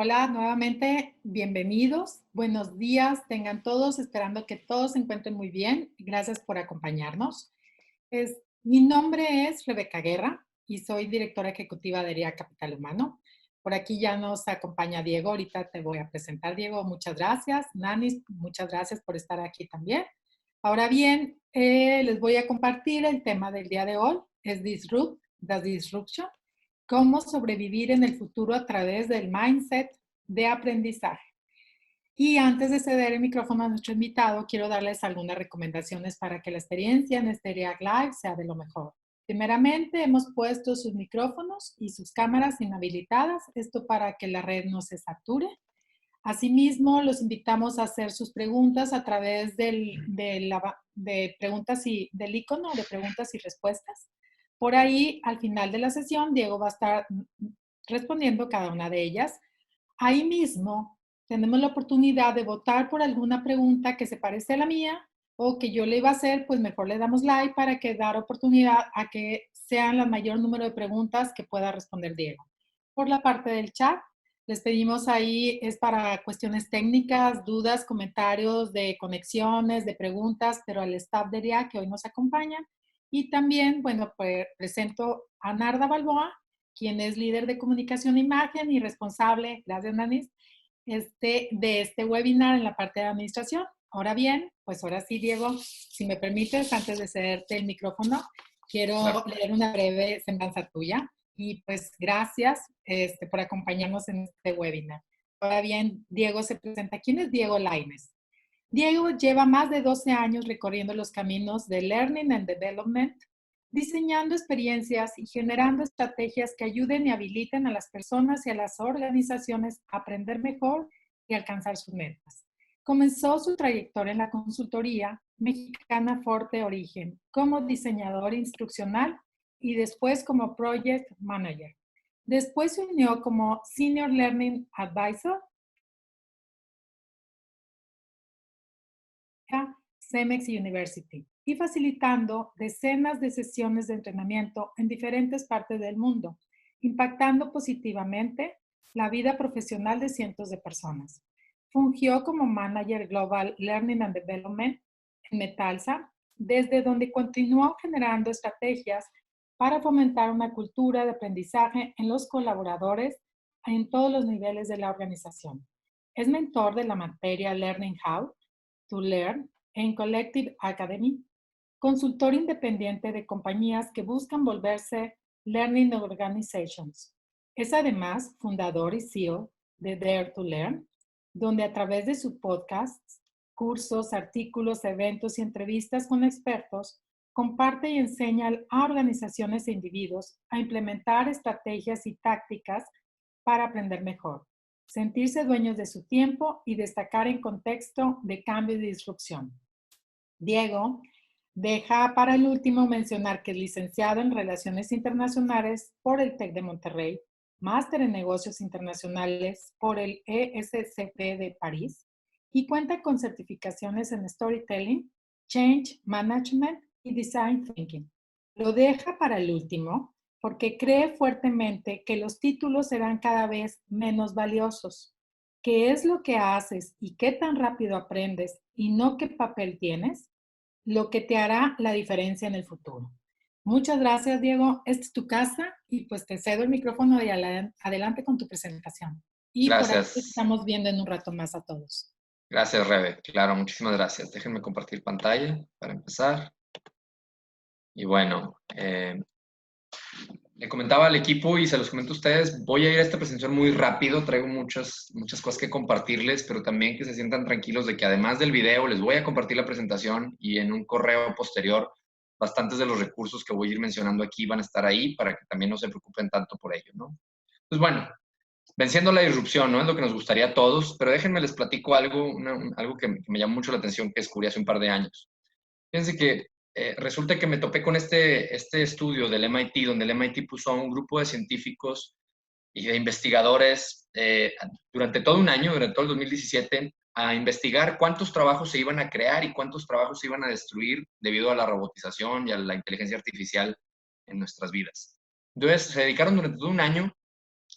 Hola, nuevamente, bienvenidos. Buenos días, tengan todos, esperando que todos se encuentren muy bien. Gracias por acompañarnos. Mi nombre es Rebeca Guerra y soy directora ejecutiva de ERIA Capital Humano. Por aquí ya nos acompaña Diego. Ahorita te voy a presentar, Diego. Muchas gracias. Nanis, muchas gracias por estar aquí también. Ahora bien, les voy a compartir el tema del día de hoy. Es the Disruption. Cómo sobrevivir en el futuro a través del mindset de aprendizaje. Y antes de ceder el micrófono a nuestro invitado, quiero darles algunas recomendaciones para que la experiencia en este React Live sea de lo mejor. Primeramente, hemos puesto sus micrófonos y sus cámaras inhabilitadas, esto para que la red no se sature. Asimismo, los invitamos a hacer sus preguntas a través de preguntas y del icono de preguntas y respuestas. Por ahí, al final de la sesión, Diego va a estar respondiendo cada una de ellas. Ahí mismo tenemos la oportunidad de votar por alguna pregunta que se parece a la mía o que yo le iba a hacer, pues mejor le damos like para que dar oportunidad a que sean el mayor número de preguntas que pueda responder Diego. Por la parte del chat, les pedimos ahí, es para cuestiones técnicas, dudas, comentarios de conexiones, de preguntas, pero al staff de RIA que hoy nos acompaña. Y también, bueno, pues presento a Narda Balboa, quien es líder de comunicación e imagen y responsable, gracias Nanis, de este webinar en la parte de administración. Ahora bien, pues ahora sí, Diego, si me permites, antes de cederte el micrófono, quiero Claro. leer una breve semblanza tuya. Y pues gracias por acompañarnos en este webinar. Ahora bien, Diego se presenta. ¿Quién es Diego Lainez? Diego lleva más de 12 años recorriendo los caminos de Learning and Development, diseñando experiencias y generando estrategias que ayuden y habiliten a las personas y a las organizaciones a aprender mejor y alcanzar sus metas. Comenzó su trayectoria en la consultoría mexicana Forte Origen como diseñador instruccional y después como Project Manager. Después se unió como Senior Learning Advisor CEMEX University y facilitando decenas de sesiones de entrenamiento en diferentes partes del mundo, impactando positivamente la vida profesional de cientos de personas. Fungió como Manager Global Learning and Development en Metalsa, desde donde continuó generando estrategias para fomentar una cultura de aprendizaje en los colaboradores en todos los niveles de la organización. Es mentor de la materia Learning How to Learn en Collective Academy, consultor independiente de compañías que buscan volverse Learning Organizations. Es además fundador y CEO de Dare to Learn, donde a través de sus podcasts, cursos, artículos, eventos y entrevistas con expertos, comparte y enseña a organizaciones e individuos a implementar estrategias y tácticas para aprender mejor, sentirse dueños de su tiempo y destacar en contexto de cambio y disrupción. Diego deja para el último mencionar que es licenciado en Relaciones Internacionales por el TEC de Monterrey, máster en Negocios Internacionales por el ESCP de París y cuenta con certificaciones en Storytelling, Change Management y Design Thinking. Lo deja para el último porque cree fuertemente que los títulos serán cada vez menos valiosos. ¿Qué es lo que haces y qué tan rápido aprendes y no qué papel tienes? Lo que te hará la diferencia en el futuro. Muchas gracias, Diego. Esta es tu casa y pues te cedo el micrófono y adelante con tu presentación. Y por aquí Gracias. estamos viendo en un rato más a todos. Gracias, Rebe. Claro, muchísimas gracias. Déjenme compartir pantalla para empezar. Y bueno, le comentaba al equipo y se los comento a ustedes, voy a ir a esta presentación muy rápido, traigo muchas cosas que compartirles, pero también que se sientan tranquilos de que además del video les voy a compartir la presentación y en un correo posterior bastantes de los recursos que voy a ir mencionando aquí van a estar ahí para que también no se preocupen tanto por ello, ¿no? Pues bueno, venciendo la disrupción, ¿no? Es lo que nos gustaría a todos, pero déjenme les platico algo, algo que me llamó mucho la atención que descubrí hace un par de años. Fíjense que resulta que me topé con este estudio del MIT, donde el MIT puso a un grupo de científicos y de investigadores durante todo un año, durante todo el 2017, a investigar cuántos trabajos se iban a crear y cuántos trabajos se iban a destruir debido a la robotización y a la inteligencia artificial en nuestras vidas. Entonces, se dedicaron durante todo un año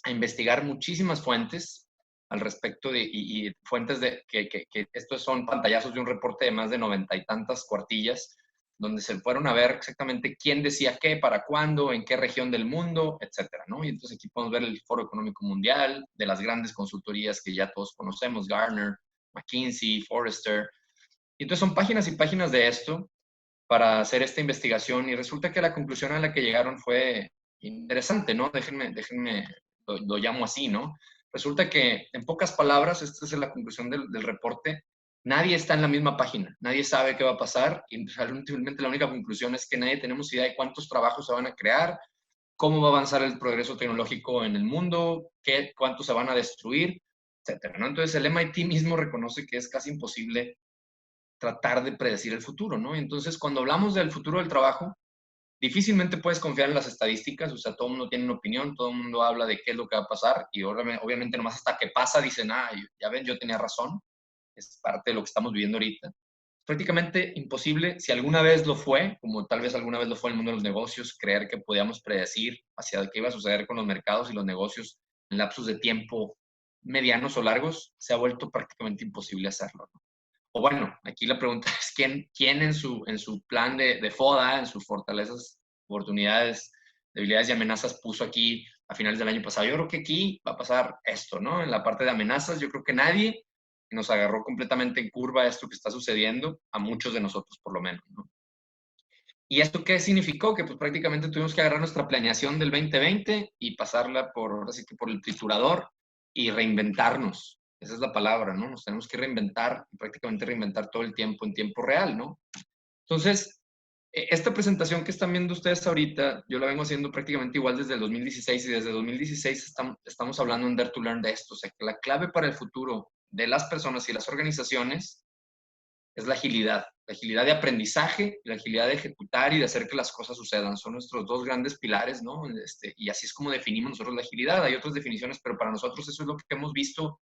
a investigar muchísimas fuentes al respecto y fuentes que estos son pantallazos de un reporte de más de 90 y tantas cuartillas, donde se fueron a ver exactamente quién decía qué, para cuándo, en qué región del mundo, etcétera, ¿no? Y entonces aquí podemos ver el Foro Económico Mundial, de las grandes consultorías que ya todos conocemos, Gartner, McKinsey, Forrester. Y entonces son páginas y páginas de esto para hacer esta investigación y resulta que la conclusión a la que llegaron fue interesante, ¿no? Déjenme lo llamo así, ¿no? Resulta que, en pocas palabras, esta es la conclusión del reporte, nadie está en la misma página, nadie sabe qué va a pasar y realmente la única conclusión es que nadie tenemos idea de cuántos trabajos se van a crear, cómo va a avanzar el progreso tecnológico en el mundo, cuántos se van a destruir, etcétera, ¿no? Entonces el MIT mismo reconoce que es casi imposible tratar de predecir el futuro, ¿no? Entonces, cuando hablamos del futuro del trabajo, difícilmente puedes confiar en las estadísticas, o sea, todo el mundo tiene una opinión, todo el mundo habla de qué es lo que va a pasar y obviamente nomás hasta que pasa dicen, ya ven, yo tenía razón, es parte de lo que estamos viviendo ahorita. Es prácticamente imposible, si alguna vez lo fue, como tal vez alguna vez lo fue en el mundo de los negocios, creer que podíamos predecir hacia qué iba a suceder con los mercados y los negocios en lapsos de tiempo medianos o largos, se ha vuelto prácticamente imposible hacerlo, ¿no? O bueno, aquí la pregunta es quién en su plan de FODA, en sus fortalezas, oportunidades, debilidades y amenazas puso aquí a finales del año pasado. Yo creo que aquí va a pasar esto, ¿no? En la parte de amenazas, yo creo que nadie nos agarró completamente en curva esto que está sucediendo, a muchos de nosotros por lo menos, ¿no? ¿Y esto qué significó? Que pues prácticamente tuvimos que agarrar nuestra planeación del 2020 y pasarla así que por el triturador y reinventarnos. Esa es la palabra, ¿no? Nos tenemos que reinventar y prácticamente reinventar todo el tiempo en tiempo real, ¿no? Entonces, esta presentación que están viendo ustedes ahorita, yo la vengo haciendo prácticamente igual desde el 2016 y desde 2016 estamos hablando en Dare to Learn de esto. O sea, que la clave para el futuro de las personas y las organizaciones es la agilidad de aprendizaje, la agilidad de ejecutar y de hacer que las cosas sucedan. Son nuestros dos grandes pilares, ¿no? Y así es como definimos nosotros la agilidad. Hay otras definiciones, pero para nosotros eso es lo que hemos visto,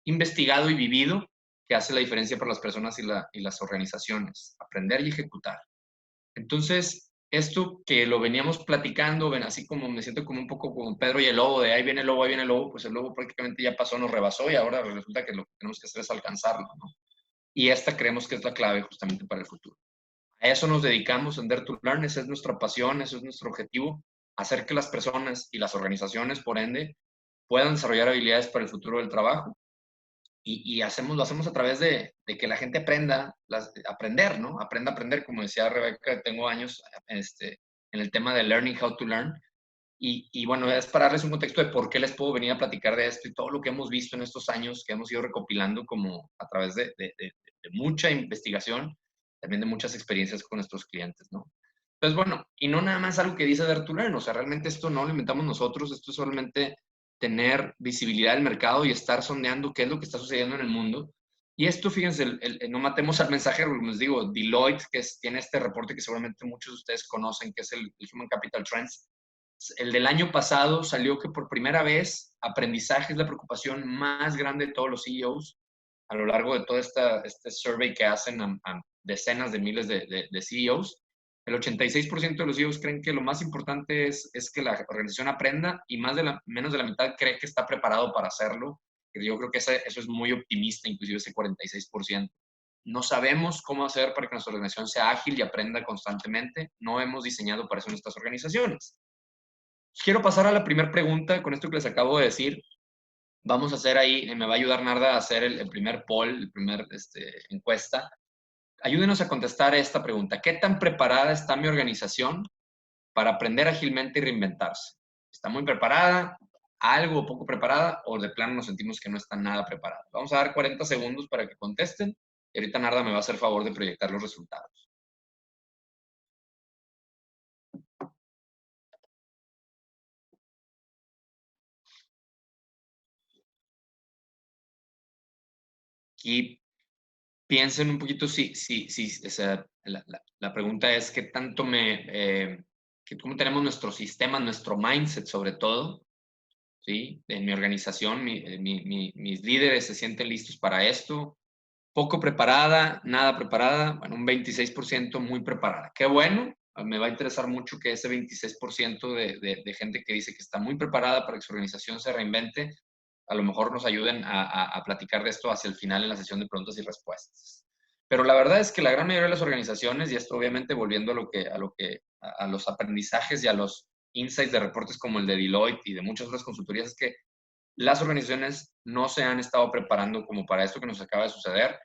investigado y vivido, que hace la diferencia para las personas y las organizaciones. Aprender y ejecutar. Entonces, esto que lo veníamos platicando, ven, así como me siento como un poco como Pedro y el lobo, de ahí viene el lobo, pues el lobo prácticamente ya pasó, nos rebasó y ahora resulta que lo que tenemos que hacer es alcanzarlo, ¿no? Y esta creemos que es la clave justamente para el futuro. A eso nos dedicamos en Dare to Learn, esa es nuestra pasión, ese es nuestro objetivo, hacer que las personas y las organizaciones, por ende, puedan desarrollar habilidades para el futuro del trabajo. Y lo hacemos a través de que la gente aprenda, aprender, ¿no? Aprenda a aprender, como decía Rebeca, tengo años en el tema de Learning How to Learn. Y bueno, es para darles un contexto de por qué les puedo venir a platicar de esto y todo lo que hemos visto en estos años que hemos ido recopilando como a través de mucha investigación, también de muchas experiencias con nuestros clientes, ¿no? Entonces, bueno, y no nada más algo que dice Dare to Learn, o sea, realmente esto no lo inventamos nosotros, esto es solamente tener visibilidad del mercado y estar sondeando qué es lo que está sucediendo en el mundo. Y esto, fíjense, no matemos al mensajero, como les digo, Deloitte, tiene este reporte que seguramente muchos de ustedes conocen, que es el Human Capital Trends. El del año pasado salió que por primera vez aprendizaje es la preocupación más grande de todos los CEOs a lo largo de todo este survey que hacen a decenas de miles de CEOs. El 86% de los CEOs creen que lo más importante es que la organización aprenda y menos de la mitad cree que está preparado para hacerlo. Yo creo que eso es muy optimista, inclusive ese 46%. No sabemos cómo hacer para que nuestra organización sea ágil y aprenda constantemente. No hemos diseñado para eso nuestras organizaciones. Quiero pasar a la primera pregunta con esto que les acabo de decir. Vamos a hacer ahí, me va a ayudar Narda a hacer el primer poll, el primer encuesta. Ayúdenos a contestar esta pregunta. ¿Qué tan preparada está mi organización para aprender ágilmente y reinventarse? ¿Está muy preparada, algo poco preparada o de plano nos sentimos que no está nada preparada? Vamos a dar 40 segundos para que contesten y ahorita Narda me va a hacer favor de proyectar los resultados. Aquí piensen un poquito o sea, la pregunta es qué tanto cómo tenemos nuestro sistema, nuestro mindset sobre todo, ¿sí? En mi organización, mis líderes se sienten listos para esto. Poco preparada, nada preparada, bueno, un 26% muy preparada. Qué bueno, me va a interesar mucho que ese 26% de gente que dice que está muy preparada para que su organización se reinvente, a lo mejor nos ayuden a platicar de esto hacia el final en la sesión de preguntas y respuestas. Pero la verdad es que la gran mayoría de las organizaciones, y esto obviamente volviendo a los aprendizajes y a los insights de reportes como el de Deloitte y de muchas otras consultorías, es que las organizaciones no se han estado preparando como para esto que nos acaba de suceder,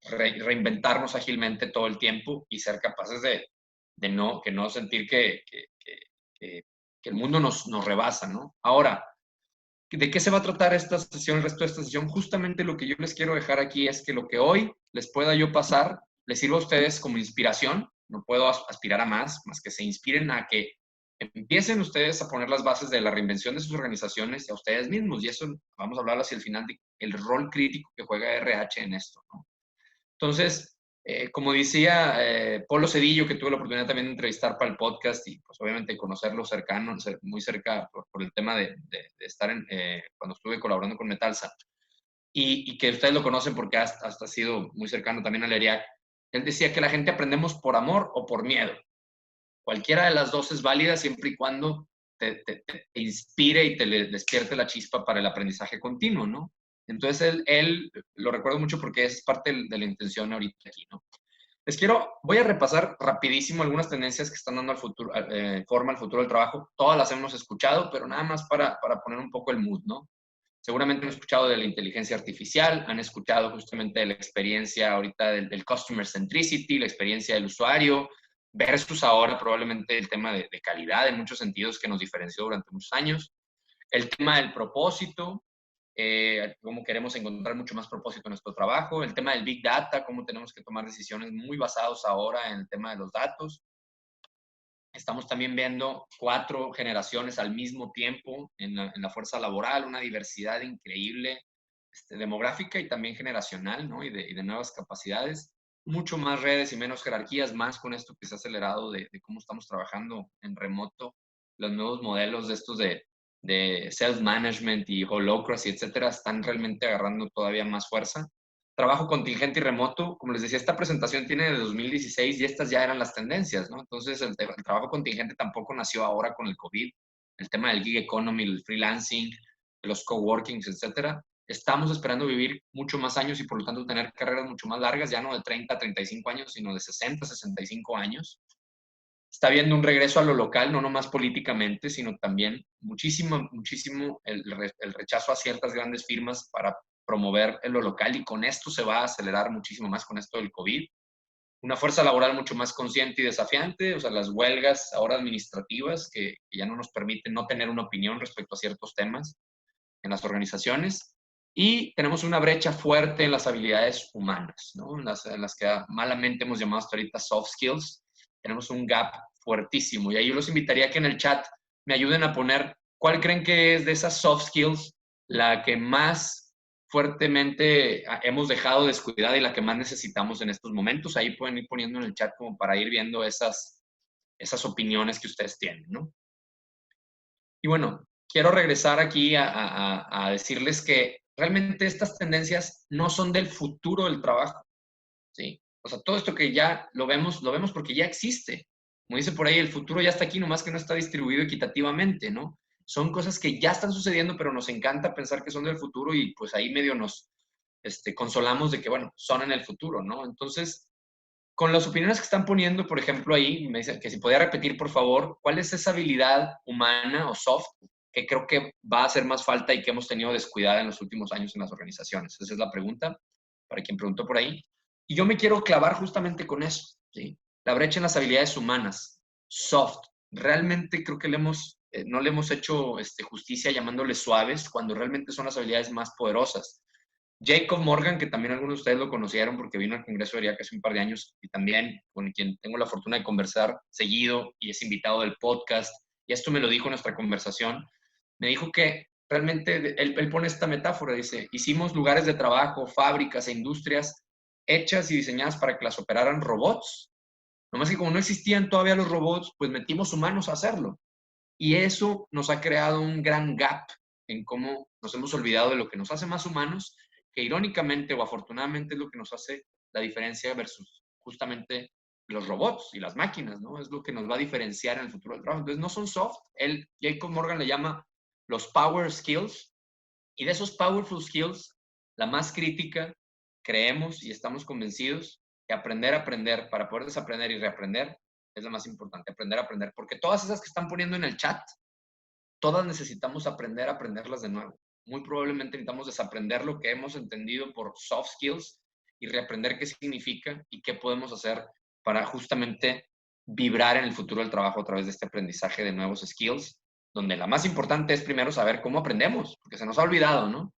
reinventarnos ágilmente todo el tiempo y ser capaces de no sentir que el mundo nos rebasa, ¿no? Ahora, ¿de qué se va a tratar esta sesión, el resto de esta sesión? Justamente lo que yo les quiero dejar aquí es que lo que hoy les pueda yo pasar les sirva a ustedes como inspiración. No puedo aspirar a más que se inspiren a que empiecen ustedes a poner las bases de la reinvención de sus organizaciones y a ustedes mismos. Y eso vamos a hablar hacia el final del rol crítico que juega RH en esto, ¿no? Entonces, como decía Polo Cedillo, que tuve la oportunidad también de entrevistar para el podcast y pues obviamente conocerlo cercano, muy cerca por el tema de estar cuando estuve colaborando con Metalsa y que ustedes lo conocen porque hasta ha sido muy cercano también al ERIAC. Él decía que la gente aprendemos por amor o por miedo. Cualquiera de las dos es válida siempre y cuando te inspire y te despierte la chispa para el aprendizaje continuo, ¿no? Entonces, él lo recuerdo mucho porque es parte de la intención ahorita aquí, ¿no? Voy a repasar rapidísimo algunas tendencias que están dando forma al futuro del trabajo. Todas las hemos escuchado, pero nada más para poner un poco el mood, ¿no? Seguramente han escuchado de la inteligencia artificial, han escuchado justamente de la experiencia ahorita del customer centricity, la experiencia del usuario, versus ahora probablemente el tema de calidad en muchos sentidos que nos diferenció durante muchos años. El tema del propósito, cómo queremos encontrar mucho más propósito en nuestro trabajo. El tema del Big Data, cómo tenemos que tomar decisiones muy basados ahora en el tema de los datos. Estamos también viendo 4 generaciones al mismo tiempo en la fuerza laboral, una diversidad increíble demográfica y también generacional, ¿no? Y de nuevas capacidades. Mucho más redes y menos jerarquías, más con esto que se ha acelerado de cómo estamos trabajando en remoto, los nuevos modelos de estos de self-management y holacracy, etcétera, están realmente agarrando todavía más fuerza. Trabajo contingente y remoto, como les decía, esta presentación tiene de 2016 y estas ya eran las tendencias, ¿no? Entonces, el trabajo contingente tampoco nació ahora con el COVID. El tema del gig economy, el freelancing, los coworkings, etcétera. Estamos esperando vivir mucho más años y por lo tanto tener carreras mucho más largas, ya no de 30 a 35 años, sino de 60 a 65 años. Está habiendo un regreso a lo local, no nomás políticamente, sino también muchísimo el rechazo a ciertas grandes firmas para promover en lo local y con esto se va a acelerar muchísimo más con esto del COVID. Una fuerza laboral mucho más consciente y desafiante, o sea, las huelgas ahora administrativas que ya no nos permiten no tener una opinión respecto a ciertos temas en las organizaciones. Y tenemos una brecha fuerte en las habilidades humanas, ¿no? En las que malamente hemos llamado hasta ahorita soft skills. Tenemos un gap fuertísimo. Y ahí yo los invitaría a que en el chat me ayuden a poner cuál creen que es de esas soft skills la que más fuertemente hemos dejado descuidada y la que más necesitamos en estos momentos. Ahí pueden ir poniendo en el chat como para ir viendo esas opiniones que ustedes tienen, ¿no? Y bueno, quiero regresar aquí a decirles que realmente estas tendencias no son del futuro del trabajo, ¿sí? O sea, todo esto que ya lo vemos porque ya existe. Como dice por ahí, el futuro ya está aquí, nomás que no está distribuido equitativamente, ¿no? Son cosas que ya están sucediendo, pero nos encanta pensar que son del futuro y pues ahí medio nos consolamos de que, bueno, son en el futuro, ¿no? Entonces, con las opiniones que están poniendo, por ejemplo, ahí, me dicen que si podía repetir, por favor, ¿cuál es esa habilidad humana o soft que creo que va a hacer más falta y que hemos tenido descuidada en los últimos años en las organizaciones? Esa es la pregunta para quien preguntó por ahí. Y yo me quiero clavar justamente con eso, ¿sí? La brecha en las habilidades humanas, soft. Realmente creo que no le hemos hecho justicia llamándoles suaves cuando realmente son las habilidades más poderosas. Jacob Morgan, que también algunos de ustedes lo conocieron porque vino al Congreso de ERIAC hace un par de años y también con quien tengo la fortuna de conversar seguido y es invitado del podcast, y esto me lo dijo en nuestra conversación, me dijo que realmente él pone esta metáfora, dice, hicimos lugares de trabajo, fábricas e industrias hechas y diseñadas para que las operaran robots. Nomás que como no existían todavía los robots, pues metimos humanos a hacerlo. Y eso nos ha creado un gran gap en cómo nos hemos olvidado de lo que nos hace más humanos, que irónicamente o afortunadamente es lo que nos hace la diferencia versus justamente los robots y las máquinas, ¿no? Es lo que nos va a diferenciar en el futuro del trabajo. Entonces, no son soft. Jacob Morgan le llama los power skills, Y de esos powerful skills, la más crítica, creemos y estamos convencidos que aprender a aprender para poder desaprender y reaprender es lo más importante, aprender a aprender. Porque todas esas que están poniendo en el chat, todas necesitamos aprender a aprenderlas de nuevo. Muy probablemente necesitamos desaprender lo que hemos entendido por soft skills y reaprender qué significa y qué podemos hacer para justamente vibrar en el futuro del trabajo a través de este aprendizaje de nuevos skills, donde la más importante es primero saber cómo aprendemos, porque se nos ha olvidado, ¿no?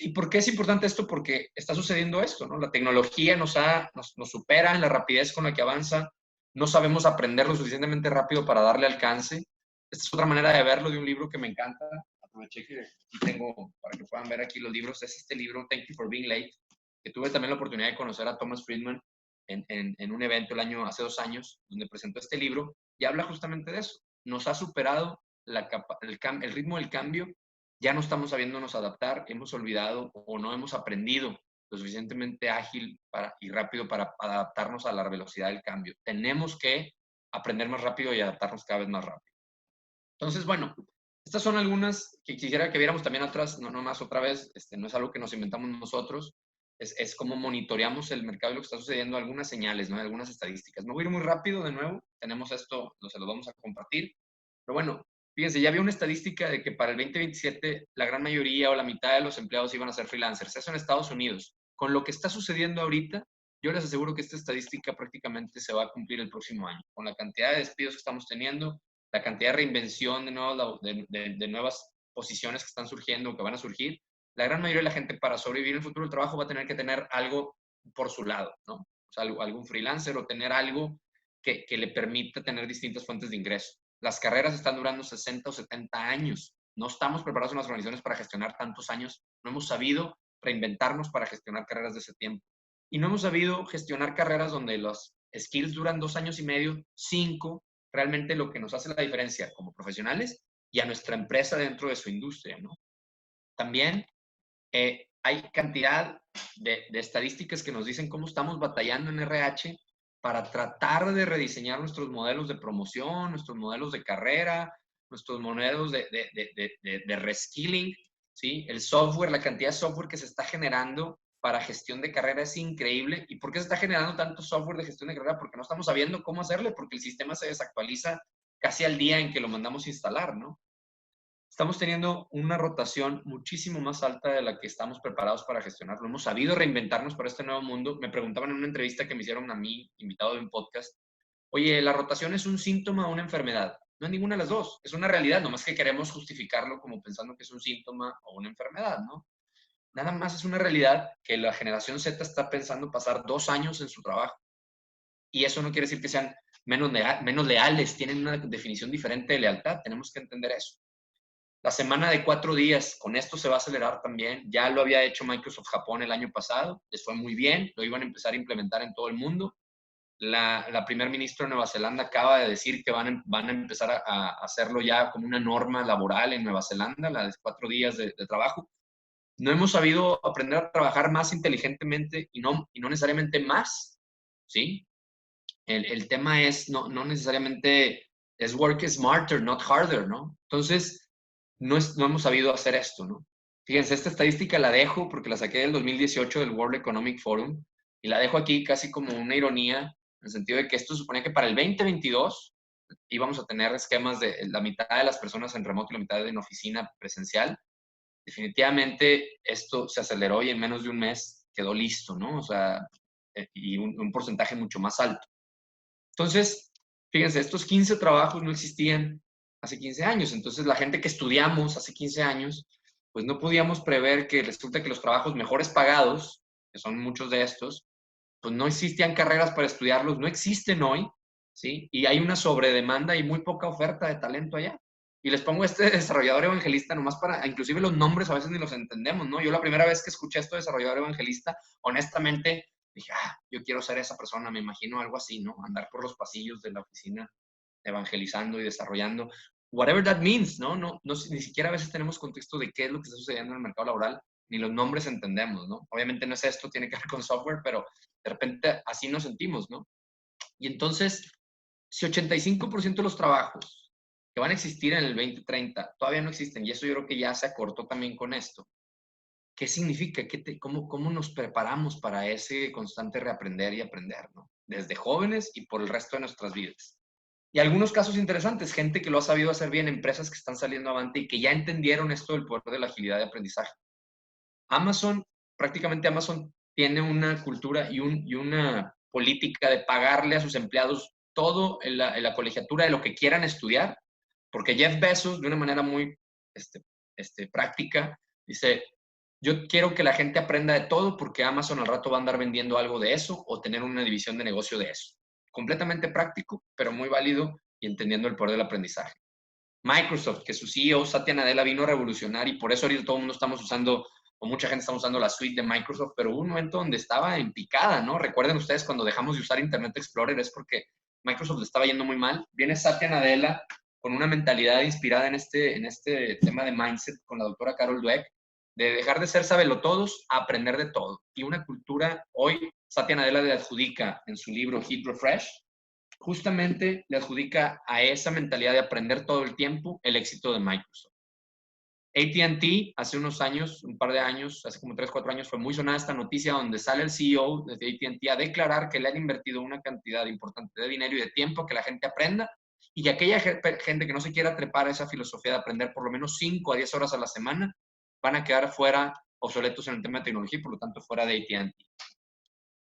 ¿Y por qué es importante esto? Porque está sucediendo esto, ¿no? La tecnología nos supera en la rapidez con la que avanza, no sabemos aprender lo suficientemente rápido para darle alcance. Esta es otra manera de verlo de un libro que me encanta. Aproveché que aquí tengo, para que puedan ver aquí los libros, es este libro, Thank You for Being Late, que tuve también la oportunidad de conocer a Thomas Friedman en un evento hace 2 años, donde presentó este libro y habla justamente de eso. Nos ha superado el ritmo del cambio, ya no estamos sabiéndonos adaptar, hemos olvidado o no hemos aprendido lo suficientemente ágil y rápido para adaptarnos a la velocidad del cambio. Tenemos que aprender más rápido y adaptarnos cada vez más rápido. Entonces, bueno, estas son algunas que quisiera que viéramos también otras, no más otra vez, no es algo que nos inventamos nosotros, es cómo monitoreamos el mercado y lo que está sucediendo, algunas señales, ¿no? Algunas estadísticas. Me voy a ir muy rápido de nuevo, tenemos esto, se lo vamos a compartir, pero bueno, fíjense, ya había una estadística de que para el 2027 la gran mayoría o la mitad de los empleados iban a ser freelancers, eso en Estados Unidos. Con lo que está sucediendo ahorita, yo les aseguro que esta estadística prácticamente se va a cumplir el próximo año, con la cantidad de despidos que estamos teniendo, la cantidad de reinvención de nuevas posiciones que están surgiendo o que van a surgir, la gran mayoría de la gente para sobrevivir en el futuro del trabajo va a tener que tener algo por su lado, ¿no? O sea, algún freelancer o tener algo que le permita tener distintas fuentes de ingreso. Las carreras están durando 60 o 70 años. No estamos preparados en las organizaciones para gestionar tantos años. No hemos sabido reinventarnos para gestionar carreras de ese tiempo. Y no hemos sabido gestionar carreras donde los skills duran 2 años y medio, 5, realmente lo que nos hace la diferencia como profesionales y a nuestra empresa dentro de su industria, ¿no? También hay cantidad de estadísticas que nos dicen cómo estamos batallando en RH para tratar de rediseñar nuestros modelos de promoción, nuestros modelos de carrera, nuestros modelos de reskilling, ¿sí? El software, la cantidad de software que se está generando para gestión de carrera es increíble. ¿Y por qué se está generando tanto software de gestión de carrera? Porque no estamos sabiendo cómo hacerle, porque el sistema se desactualiza casi al día en que lo mandamos a instalar, ¿no? Estamos teniendo una rotación muchísimo más alta de la que estamos preparados para gestionarlo. Hemos sabido reinventarnos para este nuevo mundo. Me preguntaban en una entrevista que me hicieron a mí, invitado de un podcast, oye, ¿la rotación es un síntoma o una enfermedad? No es ninguna de las dos, es una realidad, nomás que queremos justificarlo como pensando que es un síntoma o una enfermedad, ¿no? Nada más es una realidad que la generación Z está pensando pasar 2 años en su trabajo. Y eso no quiere decir que sean menos leales, tienen una definición diferente de lealtad, tenemos que entender eso. La semana de 4 días, con esto se va a acelerar también. Ya lo había hecho Microsoft Japón el año pasado, les fue muy bien, lo iban a empezar a implementar en todo el mundo. La primer ministra de Nueva Zelanda acaba de decir que van a empezar a hacerlo ya como una norma laboral en Nueva Zelanda, la de 4 días de trabajo. No hemos sabido aprender a trabajar más inteligentemente y no necesariamente más, ¿sí? El tema es, no necesariamente es work smarter, not harder, ¿no? Entonces, no hemos sabido hacer esto, ¿no? Fíjense, esta estadística la dejo porque la saqué del 2018 del World Economic Forum y la dejo aquí casi como una ironía, en el sentido de que esto suponía que para el 2022 íbamos a tener esquemas de la mitad de las personas en remoto y la mitad en oficina presencial. Definitivamente esto se aceleró y en menos de un mes quedó listo, ¿no? O sea, y un porcentaje mucho más alto. Entonces, fíjense, estos 15 trabajos no existían hace 15 años. Entonces, la gente que estudiamos hace 15 años, pues no podíamos prever que resulta que los trabajos mejores pagados, que son muchos de estos, pues no existían carreras para estudiarlos, no existen hoy, ¿sí? Y hay una sobredemanda y muy poca oferta de talento allá. Y les pongo este desarrollador evangelista nomás para, inclusive los nombres a veces ni los entendemos, ¿no? Yo la primera vez que escuché esto de desarrollador evangelista, honestamente, dije, yo quiero ser esa persona, me imagino algo así, ¿no? Andar por los pasillos de la oficina evangelizando y desarrollando, whatever that means, ¿no? Ni siquiera a veces tenemos contexto de qué es lo que está sucediendo en el mercado laboral, ni los nombres entendemos, ¿no? Obviamente no es esto, tiene que ver con software, pero de repente así nos sentimos, ¿no? Y entonces, si 85% de los trabajos que van a existir en el 2030, todavía no existen, y eso yo creo que ya se acortó también con esto. ¿Qué significa? ¿Cómo nos preparamos para ese constante reaprender y aprender, ¿no? Desde jóvenes y por el resto de nuestras vidas. Y algunos casos interesantes, gente que lo ha sabido hacer bien, empresas que están saliendo avante y que ya entendieron esto del poder de la agilidad de aprendizaje. Prácticamente Amazon tiene una cultura y una política de pagarle a sus empleados todo en la colegiatura de lo que quieran estudiar, porque Jeff Bezos, de una manera muy práctica, dice, yo quiero que la gente aprenda de todo porque Amazon al rato va a andar vendiendo algo de eso o tener una división de negocio de eso. Completamente práctico, pero muy válido y entendiendo el poder del aprendizaje. Microsoft, que su CEO Satya Nadella vino a revolucionar y por eso ahorita todo el mundo estamos usando, o mucha gente está usando la suite de Microsoft, pero hubo un momento donde estaba en picada, ¿no? Recuerden ustedes cuando dejamos de usar Internet Explorer es porque Microsoft le estaba yendo muy mal. Viene Satya Nadella con una mentalidad inspirada en este tema de mindset con la doctora Carol Dweck, de dejar de ser sabelotodos a aprender de todo. Y una cultura, hoy Satya Nadella le adjudica en su libro Hit Refresh, justamente le adjudica a esa mentalidad de aprender todo el tiempo el éxito de Microsoft. AT&T hace unos años, un par de años, hace como 3, 4 años, fue muy sonada esta noticia donde sale el CEO de AT&T a declarar que le han invertido una cantidad importante de dinero y de tiempo que la gente aprenda y que aquella gente que no se quiera trepar a esa filosofía de aprender por lo menos 5 a 10 horas a la semana van a quedar fuera, obsoletos en el tema de tecnología y por lo tanto fuera de AT&T.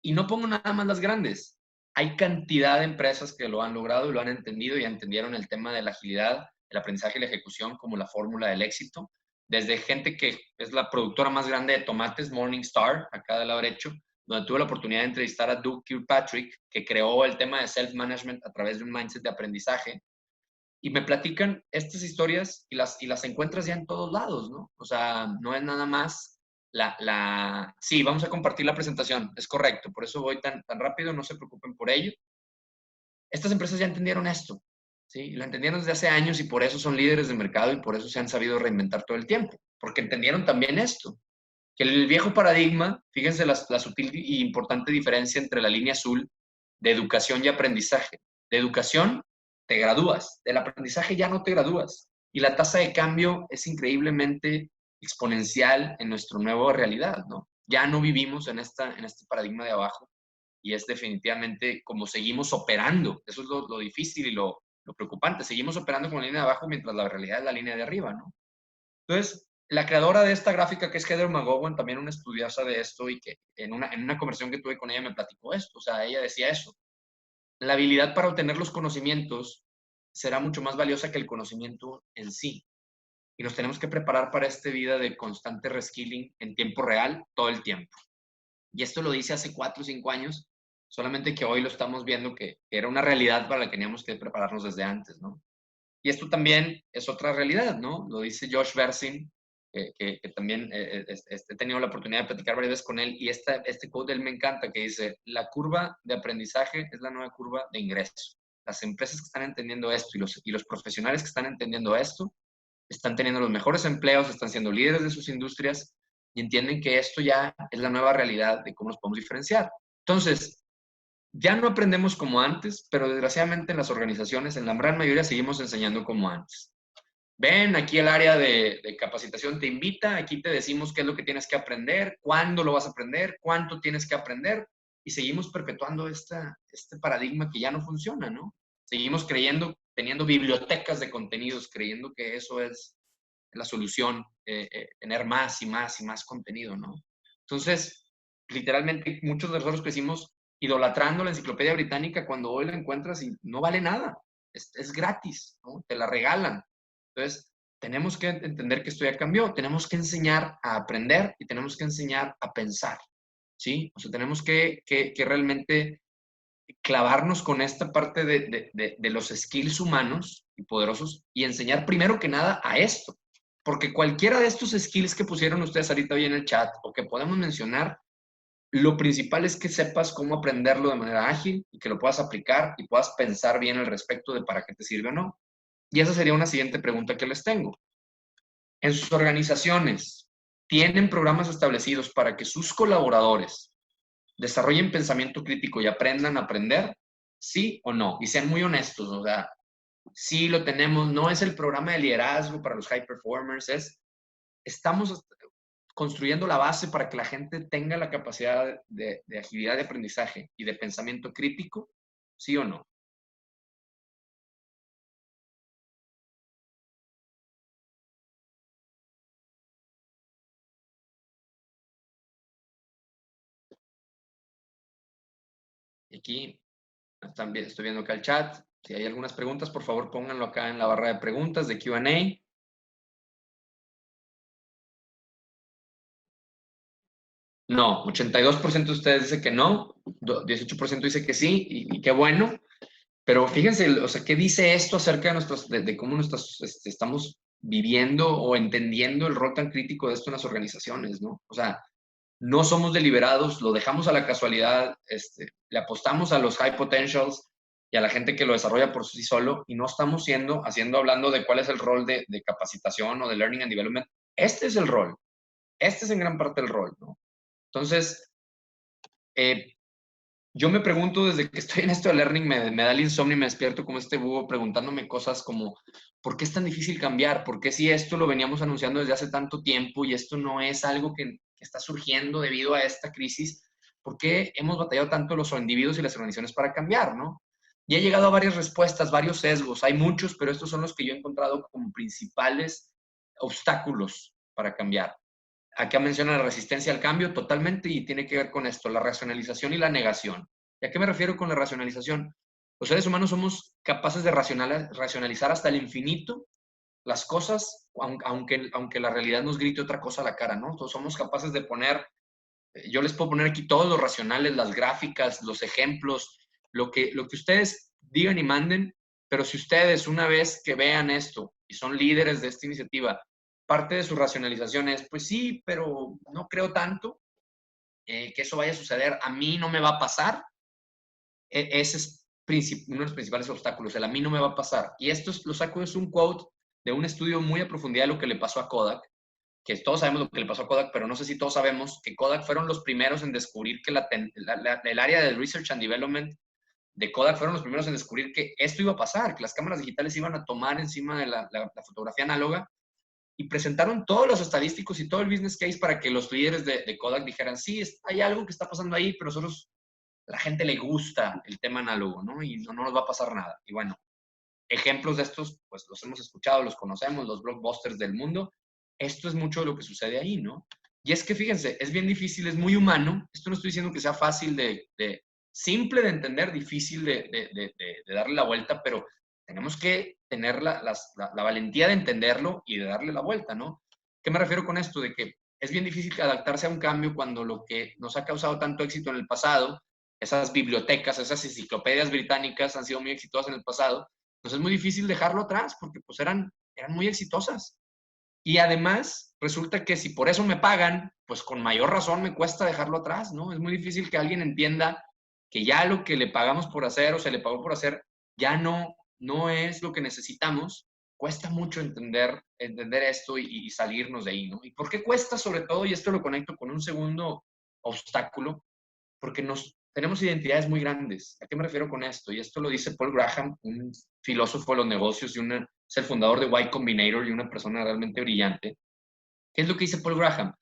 Y no pongo nada más las grandes. Hay cantidad de empresas que lo han logrado y lo han entendido y entendieron el tema de la agilidad, el aprendizaje y la ejecución como la fórmula del éxito. Desde gente que es la productora más grande de tomates, Morningstar, acá del lado derecho, donde tuve la oportunidad de entrevistar a Doug Kirkpatrick, que creó el tema de self-management a través de un mindset de aprendizaje. Y me platican estas historias y las encuentras ya en todos lados, ¿no? O sea, no es nada más Sí, vamos a compartir la presentación, es correcto, por eso voy tan rápido, no se preocupen por ello. Estas empresas ya entendieron esto, ¿sí? Lo entendieron desde hace años y por eso son líderes del mercado y por eso se han sabido reinventar todo el tiempo, porque entendieron también esto, que el viejo paradigma, fíjense la sutil y importante diferencia entre la línea azul de educación y aprendizaje. De educación te gradúas, del aprendizaje ya no te gradúas. Y la tasa de cambio es increíblemente exponencial en nuestra nueva realidad, ¿no? Ya no vivimos en este paradigma de abajo y es definitivamente como seguimos operando. Eso es lo difícil y lo preocupante. Seguimos operando con la línea de abajo mientras la realidad es la línea de arriba, ¿no? Entonces, la creadora de esta gráfica, que es Heather McGowan, también una estudiosa de esto y que en una conversación que tuve con ella me platicó esto. O sea, ella decía eso. La habilidad para obtener los conocimientos será mucho más valiosa que el conocimiento en sí. Y nos tenemos que preparar para esta vida de constante reskilling en tiempo real, todo el tiempo. Y esto lo dice hace 4 o 5 años, solamente que hoy lo estamos viendo que era una realidad para la que teníamos que prepararnos desde antes, ¿no? Y esto también es otra realidad, ¿no? Lo dice Josh Bersin, que también he tenido la oportunidad de platicar varias veces con él, y este quote de él me encanta, que dice, la curva de aprendizaje es la nueva curva de ingreso. Las empresas que están entendiendo esto y los profesionales que están entendiendo esto, están teniendo los mejores empleos, están siendo líderes de sus industrias y entienden que esto ya es la nueva realidad de cómo nos podemos diferenciar. Entonces, ya no aprendemos como antes, pero desgraciadamente en las organizaciones, en la gran mayoría, seguimos enseñando como antes. Ven, aquí el área de capacitación te invita, aquí te decimos qué es lo que tienes que aprender, cuándo lo vas a aprender, cuánto tienes que aprender, y seguimos perpetuando este paradigma que ya no funciona, ¿no? Seguimos creyendo, teniendo bibliotecas de contenidos, creyendo que eso es la solución, tener más y más y más contenido, ¿no? Entonces, literalmente, muchos de nosotros crecimos idolatrando la enciclopedia británica cuando hoy la encuentras y no vale nada, es gratis, ¿no? Te la regalan. Entonces, tenemos que entender que esto ya cambió, tenemos que enseñar a aprender y tenemos que enseñar a pensar, ¿sí? O sea, tenemos que realmente clavarnos con esta parte de los skills humanos y poderosos y enseñar primero que nada a esto. Porque cualquiera de estos skills que pusieron ustedes ahorita hoy en el chat o que podemos mencionar, lo principal es que sepas cómo aprenderlo de manera ágil y que lo puedas aplicar y puedas pensar bien al respecto de para qué te sirve o no. Y esa sería una siguiente pregunta que les tengo. En sus organizaciones, ¿tienen programas establecidos para que sus colaboradores desarrollen pensamiento crítico y aprendan a aprender? ¿Sí o no? Y sean muy honestos, o sea, Sí lo tenemos, no es el programa de liderazgo para los high performers, estamos construyendo la base para que la gente tenga la capacidad de agilidad de aprendizaje y de pensamiento crítico, ¿sí o no? Aquí también estoy viendo acá el chat. Si hay algunas preguntas, por favor pónganlo acá en la barra de preguntas de Q&A. No, 82% de ustedes dice que no, 18% dice que sí, y qué bueno. Pero fíjense, o sea, ¿qué dice esto acerca de, de cómo estamos viviendo o entendiendo el rol tan crítico de esto en las organizaciones, ¿no? O sea, no somos deliberados, lo dejamos a la casualidad, le apostamos a los high potentials y a la gente que lo desarrolla por sí solo y no estamos hablando de cuál es el rol de capacitación o de learning and development. Este es el rol, este es en gran parte el rol, ¿no? Entonces, eh, yo me pregunto desde que estoy en esto de learning, me da el insomnio y me despierto como este búho preguntándome cosas como, ¿por qué es tan difícil cambiar? ¿Por qué si esto lo veníamos anunciando desde hace tanto tiempo y esto no es algo que está surgiendo debido a esta crisis? ¿Por qué hemos batallado tanto los individuos y las organizaciones para cambiar, no? Y he llegado a varias respuestas, varios sesgos. Hay muchos, pero estos son los que yo he encontrado como principales obstáculos para cambiar. Acá menciona la resistencia al cambio totalmente y tiene que ver con esto, la racionalización y la negación. ¿Y a qué me refiero con la racionalización? Los seres humanos somos capaces de racionalizar hasta el infinito las cosas, aunque la realidad nos grite otra cosa a la cara, ¿no? Todos somos capaces de poner, yo les puedo poner aquí todos los racionales, las gráficas, los ejemplos, lo que ustedes digan y manden, pero si ustedes una vez que vean esto y son líderes de esta iniciativa, parte de su racionalización es, pues sí, pero no creo tanto que eso vaya a suceder, a mí no me va a pasar, ese es uno de los principales obstáculos, el a mí no me va a pasar. Y esto lo saco, es un quote de un estudio muy a profundidad de lo que le pasó a Kodak, que todos sabemos lo que le pasó a Kodak, pero no sé si todos sabemos que Kodak fueron los primeros en descubrir que el área de Research and Development de Kodak fueron los primeros en descubrir que esto iba a pasar, que las cámaras digitales iban a tomar encima de la fotografía análoga y presentaron todos los estadísticos y todo el business case para que los líderes de Kodak dijeran, sí, hay algo que está pasando ahí, pero nosotros, la gente le gusta el tema análogo, ¿no? Y no nos va a pasar nada. Y bueno, ejemplos de estos, pues los hemos escuchado, los conocemos, los blockbusters del mundo. Esto es mucho de lo que sucede ahí, ¿no? Y es que fíjense, es bien difícil, es muy humano. Esto no estoy diciendo que sea fácil simple de entender, difícil de darle la vuelta, pero tenemos que tener la valentía de entenderlo y de darle la vuelta, ¿no? ¿Qué me refiero con esto? De que es bien difícil adaptarse a un cambio cuando lo que nos ha causado tanto éxito en el pasado, esas bibliotecas, esas enciclopedias británicas han sido muy exitosas en el pasado, pues es muy difícil dejarlo atrás porque pues eran muy exitosas. Y además, resulta que si por eso me pagan, pues con mayor razón me cuesta dejarlo atrás, ¿no? Es muy difícil que alguien entienda que ya lo que le pagamos por hacer o se le pagó por hacer ya no es lo que necesitamos. Cuesta mucho entender esto y salirnos de ahí, ¿no? ¿Y por qué cuesta sobre todo? Y esto lo conecto con un segundo obstáculo, porque tenemos identidades muy grandes. ¿A qué me refiero con esto? Y esto lo dice Paul Graham, un filósofo de los negocios es el fundador de Y Combinator y una persona realmente brillante. ¿Qué es lo que dice Paul Graham?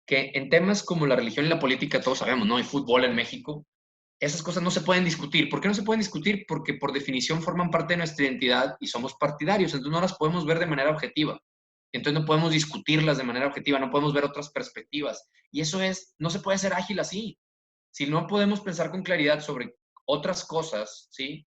Que en temas como la religión y la política, todos sabemos, ¿no? Hay fútbol en México, esas cosas no se pueden discutir. ¿Por qué no se pueden discutir? Porque por definición forman parte de nuestra identidad y somos partidarios, entonces no las podemos ver de manera objetiva. Entonces no podemos discutirlas de manera objetiva, no podemos ver otras perspectivas. Y eso no se puede ser ágil así. Si no podemos pensar con claridad sobre otras cosas, ¿sí?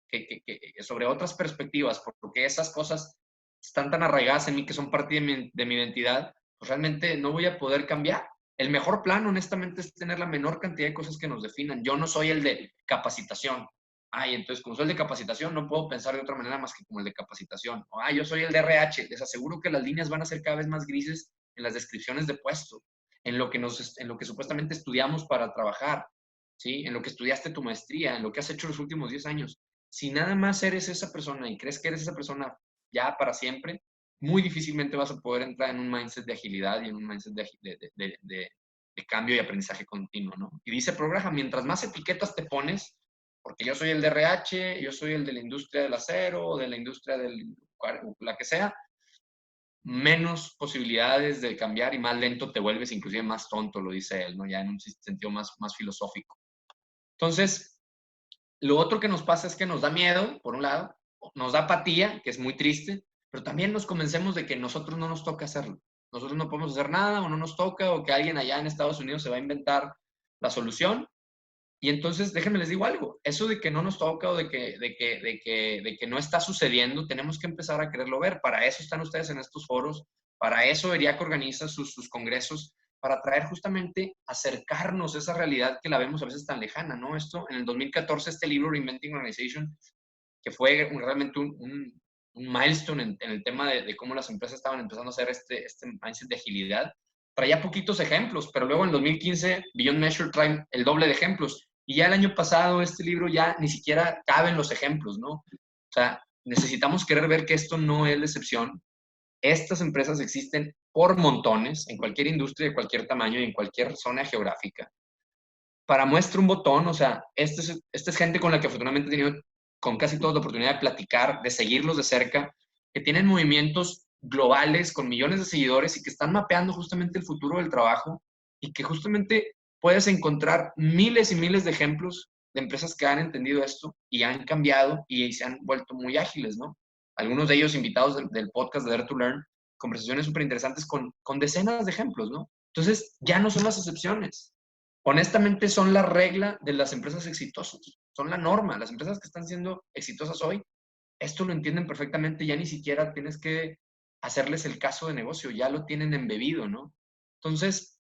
Sobre otras perspectivas, porque esas cosas están tan arraigadas en mí que son parte de mi identidad, pues realmente no voy a poder cambiar. El mejor plan, honestamente, es tener la menor cantidad de cosas que nos definan. Yo no soy el de capacitación. Ay, entonces, como soy el de capacitación, no puedo pensar de otra manera más que como el de capacitación. O, yo soy el de RH. Les aseguro que las líneas van a ser cada vez más grises en las descripciones de puesto, en lo que supuestamente estudiamos para trabajar. ¿Sí? En lo que estudiaste tu maestría, en lo que has hecho los últimos 10 años. Si nada más eres esa persona y crees que eres esa persona ya para siempre, muy difícilmente vas a poder entrar en un mindset de agilidad y en un mindset de cambio y aprendizaje continuo, ¿no? Y dice Programa, mientras más etiquetas te pones, porque yo soy el de RH, yo soy el de la industria del acero, o de la industria de la que sea, menos posibilidades de cambiar y más lento te vuelves, inclusive más tonto, lo dice él, ¿no? Ya en un sentido más filosófico. Entonces, lo otro que nos pasa es que nos da miedo, por un lado, nos da apatía, que es muy triste, pero también nos convencemos de que nosotros no nos toca hacerlo. Nosotros no podemos hacer nada o no nos toca o que alguien allá en Estados Unidos se va a inventar la solución. Y entonces, déjenme les digo algo, eso de que no nos toca o de que no está sucediendo, tenemos que empezar a quererlo ver. Para eso están ustedes en estos foros, para eso ERIAC organiza sus congresos, para traer justamente, acercarnos a esa realidad que la vemos a veces tan lejana, ¿no? Esto, en el 2014, este libro, Reinventing Organization, que fue realmente un milestone en el tema de cómo las empresas estaban empezando a hacer este mindset de agilidad, traía poquitos ejemplos, pero luego en 2015 Beyond Measure trae el doble de ejemplos. Y ya el año pasado este libro ya ni siquiera caben los ejemplos, ¿no? O sea, necesitamos querer ver que esto no es la excepción. Estas empresas existen por montones en cualquier industria de cualquier tamaño y en cualquier zona geográfica. Para muestra un botón, o sea, esta es gente con la que afortunadamente he tenido con casi toda la oportunidad de platicar, de seguirlos de cerca, que tienen movimientos globales con millones de seguidores y que están mapeando justamente el futuro del trabajo y que justamente puedes encontrar miles y miles de ejemplos de empresas que han entendido esto y han cambiado y se han vuelto muy ágiles, ¿no? Algunos de ellos invitados del podcast de Dare to Learn, conversaciones súper interesantes con decenas de ejemplos, ¿no? Entonces, ya no son las excepciones. Honestamente, son la regla de las empresas exitosas, son la norma. Las empresas que están siendo exitosas hoy, esto lo entienden perfectamente, ya ni siquiera tienes que hacerles el caso de negocio, ya lo tienen embebido, ¿no? Entonces,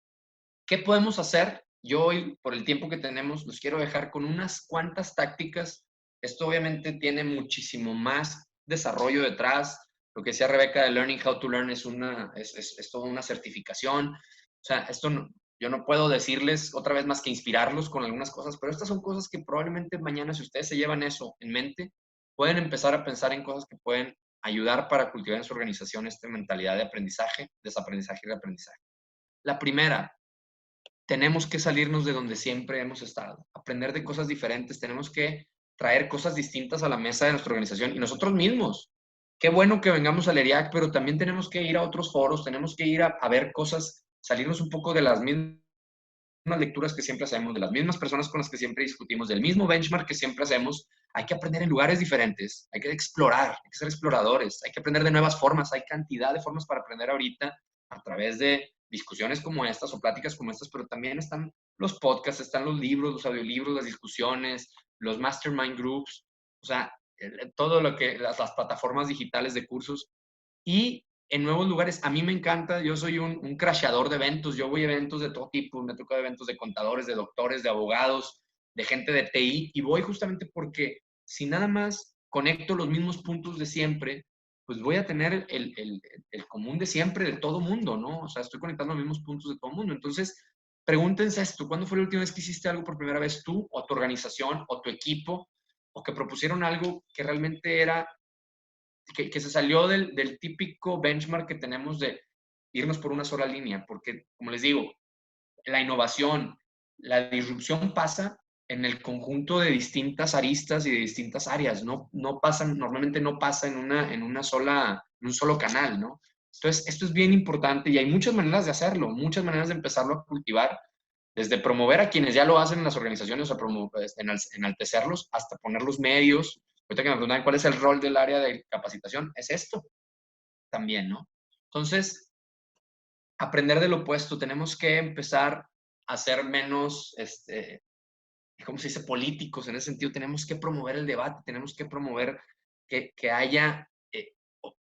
¿qué podemos hacer? Yo hoy, por el tiempo que tenemos, los quiero dejar con unas cuantas tácticas. Esto obviamente tiene muchísimo más desarrollo detrás. Lo que decía Rebeca de Learning How to Learn es toda una certificación. O sea, esto no, yo no puedo decirles otra vez más que inspirarlos con algunas cosas, pero estas son cosas que probablemente mañana, si ustedes se llevan eso en mente, pueden empezar a pensar en cosas que pueden ayudar para cultivar en su organización esta mentalidad de aprendizaje, desaprendizaje y reaprendizaje. La primera, tenemos que salirnos de donde siempre hemos estado, aprender de cosas diferentes, tenemos que traer cosas distintas a la mesa de nuestra organización y nosotros mismos. Qué bueno que vengamos al ERIAC, pero también tenemos que ir a otros foros, tenemos que ir a ver cosas, salirnos un poco de las mismas lecturas que siempre hacemos, de las mismas personas con las que siempre discutimos, del mismo benchmark que siempre hacemos. Hay que aprender en lugares diferentes, hay que explorar, hay que ser exploradores, hay que aprender de nuevas formas, hay cantidad de formas para aprender ahorita a través de discusiones como estas o pláticas como estas, pero también están los podcasts, están los libros, los audiolibros, las discusiones, los mastermind groups, o sea, todo lo que, las plataformas digitales de cursos y en nuevos lugares. A mí me encanta, yo soy un crashador de eventos, yo voy a eventos de todo tipo, me toca eventos de contadores, de doctores, de abogados, de gente de TI, y voy justamente porque si nada más conecto los mismos puntos de siempre, pues voy a tener el común de siempre de todo mundo, ¿no? O sea, estoy conectando los mismos puntos de todo mundo. Entonces, pregúntense esto, ¿cuándo fue la última vez que hiciste algo por primera vez tú o tu organización o tu equipo o que propusieron algo que realmente era que se salió del típico benchmark que tenemos de irnos por una sola línea? Porque, como les digo, la innovación, la disrupción pasa en el conjunto de distintas aristas y de distintas áreas, no pasan, normalmente no pasa en un solo canal, ¿no? Entonces, esto es bien importante y hay muchas maneras de hacerlo, muchas maneras de empezarlo a cultivar, desde promover a quienes ya lo hacen en las organizaciones, a enaltecerlos, hasta poner los medios. Ahorita que me preguntan cuál es el rol del área de capacitación, es esto también, ¿no? Entonces, aprender del opuesto, tenemos que empezar a ser menos, ¿cómo se dice?, políticos en ese sentido. Tenemos que promover el debate, tenemos que promover que haya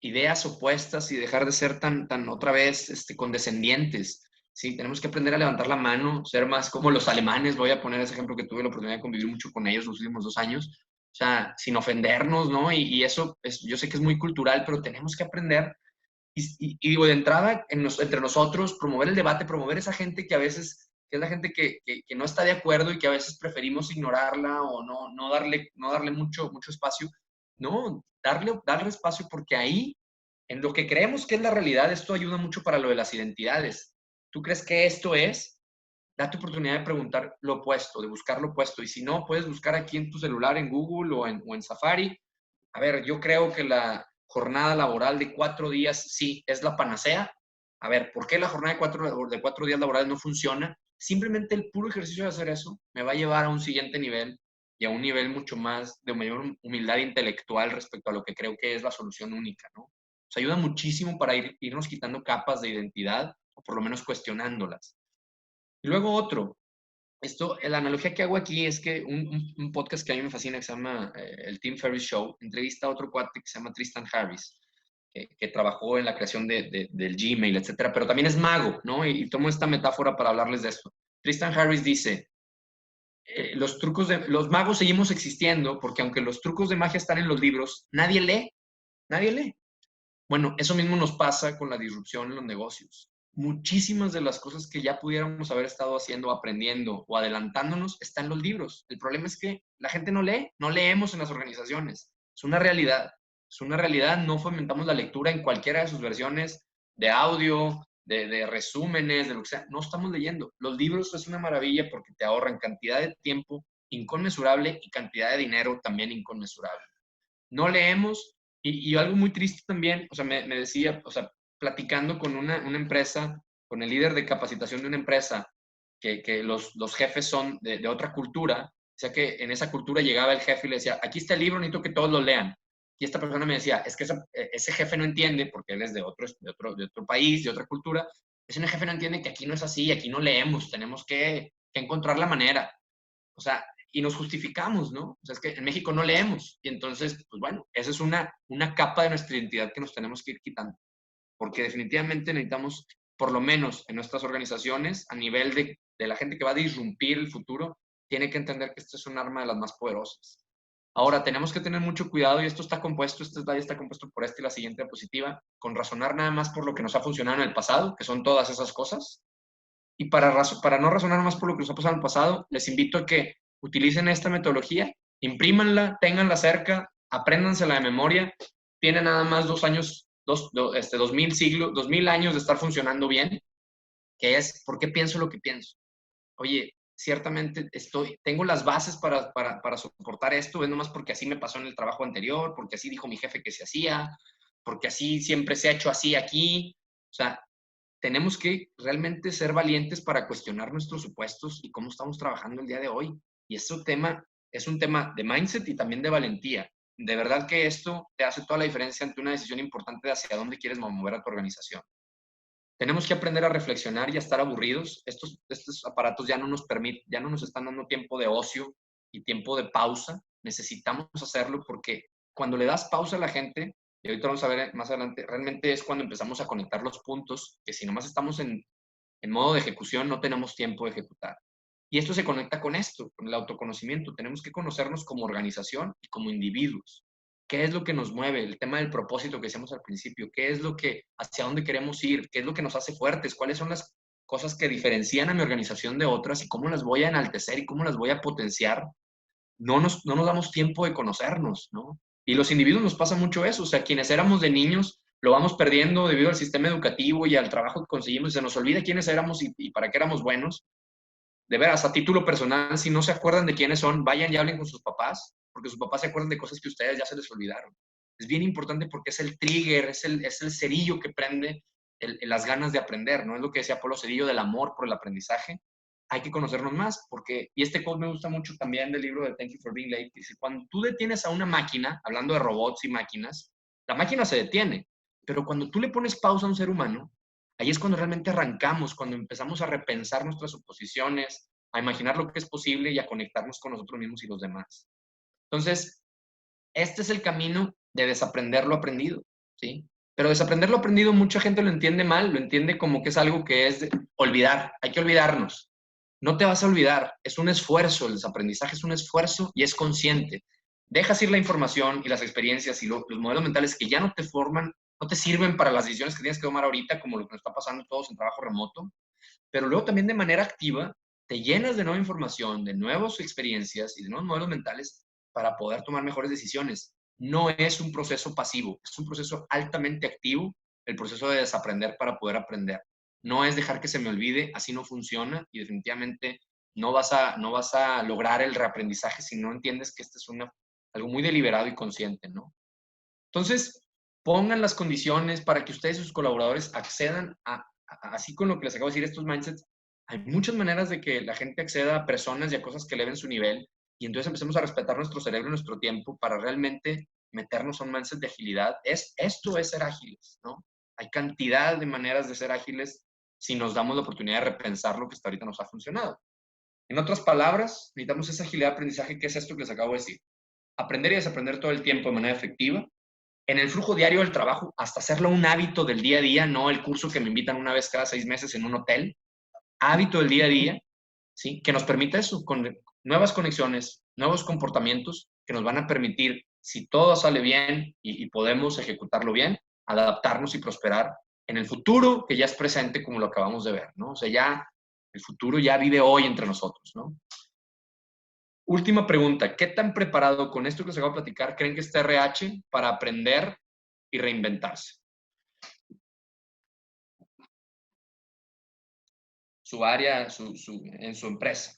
ideas opuestas y dejar de ser tan otra vez condescendientes. Sí, tenemos que aprender a levantar la mano, ser más como los alemanes. Voy a poner ese ejemplo que tuve la oportunidad de convivir mucho con ellos los últimos 2 años. O sea, sin ofendernos, ¿no? Y eso, yo sé que es muy cultural, pero tenemos que aprender. Y digo, de entrada, entre nosotros, promover el debate, promover esa gente que a veces, que es la gente que no está de acuerdo y que a veces preferimos ignorarla o no darle mucho espacio. No, darle espacio porque ahí, en lo que creemos que es la realidad, esto ayuda mucho para lo de las identidades. ¿Tú crees que esto es? date oportunidad de preguntar lo opuesto, de buscar lo opuesto. Y si no, puedes buscar aquí en tu celular, en Google o en Safari. A ver, yo creo que la jornada laboral de 4 días sí es la panacea. A ver, ¿por qué la jornada de cuatro días laborales no funciona? Simplemente el puro ejercicio de hacer eso me va a llevar a un siguiente nivel y a un nivel mucho más de mayor humildad intelectual respecto a lo que creo que es la solución única, ¿no? Nos ayuda muchísimo para irnos quitando capas de identidad o por lo menos cuestionándolas. Y luego otro, la analogía que hago aquí es que un podcast que a mí me fascina, que se llama el Tim Ferriss Show, entrevista a otro cuate que se llama Tristan Harris, que trabajó en la creación del Gmail, etcétera, pero también es mago, ¿no? Y tomo esta metáfora para hablarles de esto. Tristan Harris dice, los magos seguimos existiendo porque aunque los trucos de magia están en los libros, nadie lee. Bueno, eso mismo nos pasa con la disrupción en los negocios. Muchísimas de las cosas que ya pudiéramos haber estado haciendo, aprendiendo o adelantándonos están en los libros. El problema es que la gente no lee, no leemos en las organizaciones. Es una realidad. Es una realidad, no fomentamos la lectura en cualquiera de sus versiones de audio, de resúmenes, de lo que sea. No estamos leyendo. Los libros es una maravilla porque te ahorran cantidad de tiempo inconmensurable y cantidad de dinero también inconmensurable. No leemos y algo muy triste también, o sea, me decía, o sea, platicando con una empresa, con el líder de capacitación de una empresa, que los jefes son de otra cultura, o sea que en esa cultura llegaba el jefe y le decía, aquí está el libro, necesito que todos lo lean. Y esta persona me decía, es que ese jefe no entiende, porque él es de otro país, de otra cultura, ese jefe no entiende que aquí no es así, aquí no leemos, tenemos que encontrar la manera. O sea, y nos justificamos, ¿no? O sea, es que en México no leemos. Y entonces, pues bueno, esa es una capa de nuestra identidad que nos tenemos que ir quitando. Porque definitivamente necesitamos, por lo menos en nuestras organizaciones, a nivel de la gente que va a disrumpir el futuro, tiene que entender que esto es un arma de las más poderosas. Ahora, tenemos que tener mucho cuidado y esto está compuesto, este slide está compuesto por esta y la siguiente diapositiva, con razonar nada más por lo que nos ha funcionado en el pasado, que son todas esas cosas, y para no razonar más por lo que nos ha pasado en el pasado, les invito a que utilicen esta metodología, imprímanla, ténganla cerca, apréndansela de memoria. Tiene nada más 2 años, 2000 años de estar funcionando bien, que es ¿por qué pienso lo que pienso? Oye, ciertamente tengo las bases para soportar esto, es nomás porque así me pasó en el trabajo anterior, porque así dijo mi jefe que se hacía, porque así siempre se ha hecho así aquí. O sea, tenemos que realmente ser valientes para cuestionar nuestros supuestos y cómo estamos trabajando el día de hoy. Y es un tema de mindset y también de valentía. De verdad que esto te hace toda la diferencia ante una decisión importante de hacia dónde quieres mover a tu organización. Tenemos que aprender a reflexionar y a estar aburridos. Estos aparatos ya no nos están dando tiempo de ocio y tiempo de pausa. Necesitamos hacerlo porque cuando le das pausa a la gente, y ahorita vamos a ver más adelante, realmente es cuando empezamos a conectar los puntos, que si nomás estamos en modo de ejecución, no tenemos tiempo de ejecutar. Y esto se conecta con esto, con el autoconocimiento. Tenemos que conocernos como organización y como individuos. ¿Qué es lo que nos mueve? El tema del propósito que decíamos al principio. ¿Qué es hacia dónde queremos ir? ¿Qué es lo que nos hace fuertes? ¿Cuáles son las cosas que diferencian a mi organización de otras y cómo las voy a enaltecer y cómo las voy a potenciar? No nos damos tiempo de conocernos, ¿no? Y los individuos nos pasa mucho eso. O sea, quienes éramos de niños lo vamos perdiendo debido al sistema educativo y al trabajo que conseguimos. Se nos olvida quiénes éramos y para qué éramos buenos. De veras, a título personal, si no se acuerdan de quiénes son, vayan y hablen con sus papás, porque sus papás se acuerdan de cosas que ustedes ya se les olvidaron. Es bien importante porque es el trigger, es el cerillo que prende las ganas de aprender, ¿no? Es lo que decía Polo Cedillo del amor por el aprendizaje. Hay que conocernos más, y este quote me gusta mucho también del libro de Thank You for Being Late, que dice, cuando tú detienes a una máquina, hablando de robots y máquinas, la máquina se detiene, pero cuando tú le pones pausa a un ser humano, ahí es cuando realmente arrancamos, cuando empezamos a repensar nuestras suposiciones, a imaginar lo que es posible y a conectarnos con nosotros mismos y los demás. Entonces, este es el camino de desaprender lo aprendido, ¿sí? Pero desaprender lo aprendido mucha gente lo entiende mal, lo entiende como que es algo que es de olvidar, hay que olvidarnos. No te vas a olvidar, es un esfuerzo, el desaprendizaje es un esfuerzo y es consciente. Dejas ir la información y las experiencias y los modelos mentales que ya no te forman, no te sirven para las decisiones que tienes que tomar ahorita, como lo que nos está pasando todos en trabajo remoto, pero luego también de manera activa te llenas de nueva información, de nuevas experiencias y de nuevos modelos mentales para poder tomar mejores decisiones. No es un proceso pasivo, es un proceso altamente activo, el proceso de desaprender para poder aprender. no es dejar que se me olvide, así no funciona y definitivamente no vas a lograr el reaprendizaje si no entiendes que este es algo muy deliberado y consciente, ¿no? Entonces, pongan las condiciones para que ustedes y sus colaboradores accedan así con lo que les acabo de decir, estos mindsets. Hay muchas maneras de que la gente acceda a personas y a cosas que eleven su nivel y entonces empecemos a respetar nuestro cerebro y nuestro tiempo para realmente meternos a un mindset de agilidad. Esto es ser ágiles, ¿no? Hay cantidad de maneras de ser ágiles si nos damos la oportunidad de repensar lo que hasta ahorita nos ha funcionado. En otras palabras, necesitamos esa agilidad de aprendizaje, que es esto que les acabo de decir. Aprender y desaprender todo el tiempo de manera efectiva, en el flujo diario del trabajo, hasta hacerlo un hábito del día a día, no el curso que me invitan una vez cada 6 meses en un hotel, hábito del día a día, ¿sí? Que nos permita eso, con nuevas conexiones, nuevos comportamientos que nos van a permitir, si todo sale bien y podemos ejecutarlo bien, adaptarnos y prosperar en el futuro que ya es presente como lo acabamos de ver, ¿no? O sea, ya el futuro ya vive hoy entre nosotros, ¿no? Última pregunta, ¿qué tan preparado con esto que os acabo de platicar creen que está RH para aprender y reinventarse? Su área, en su empresa.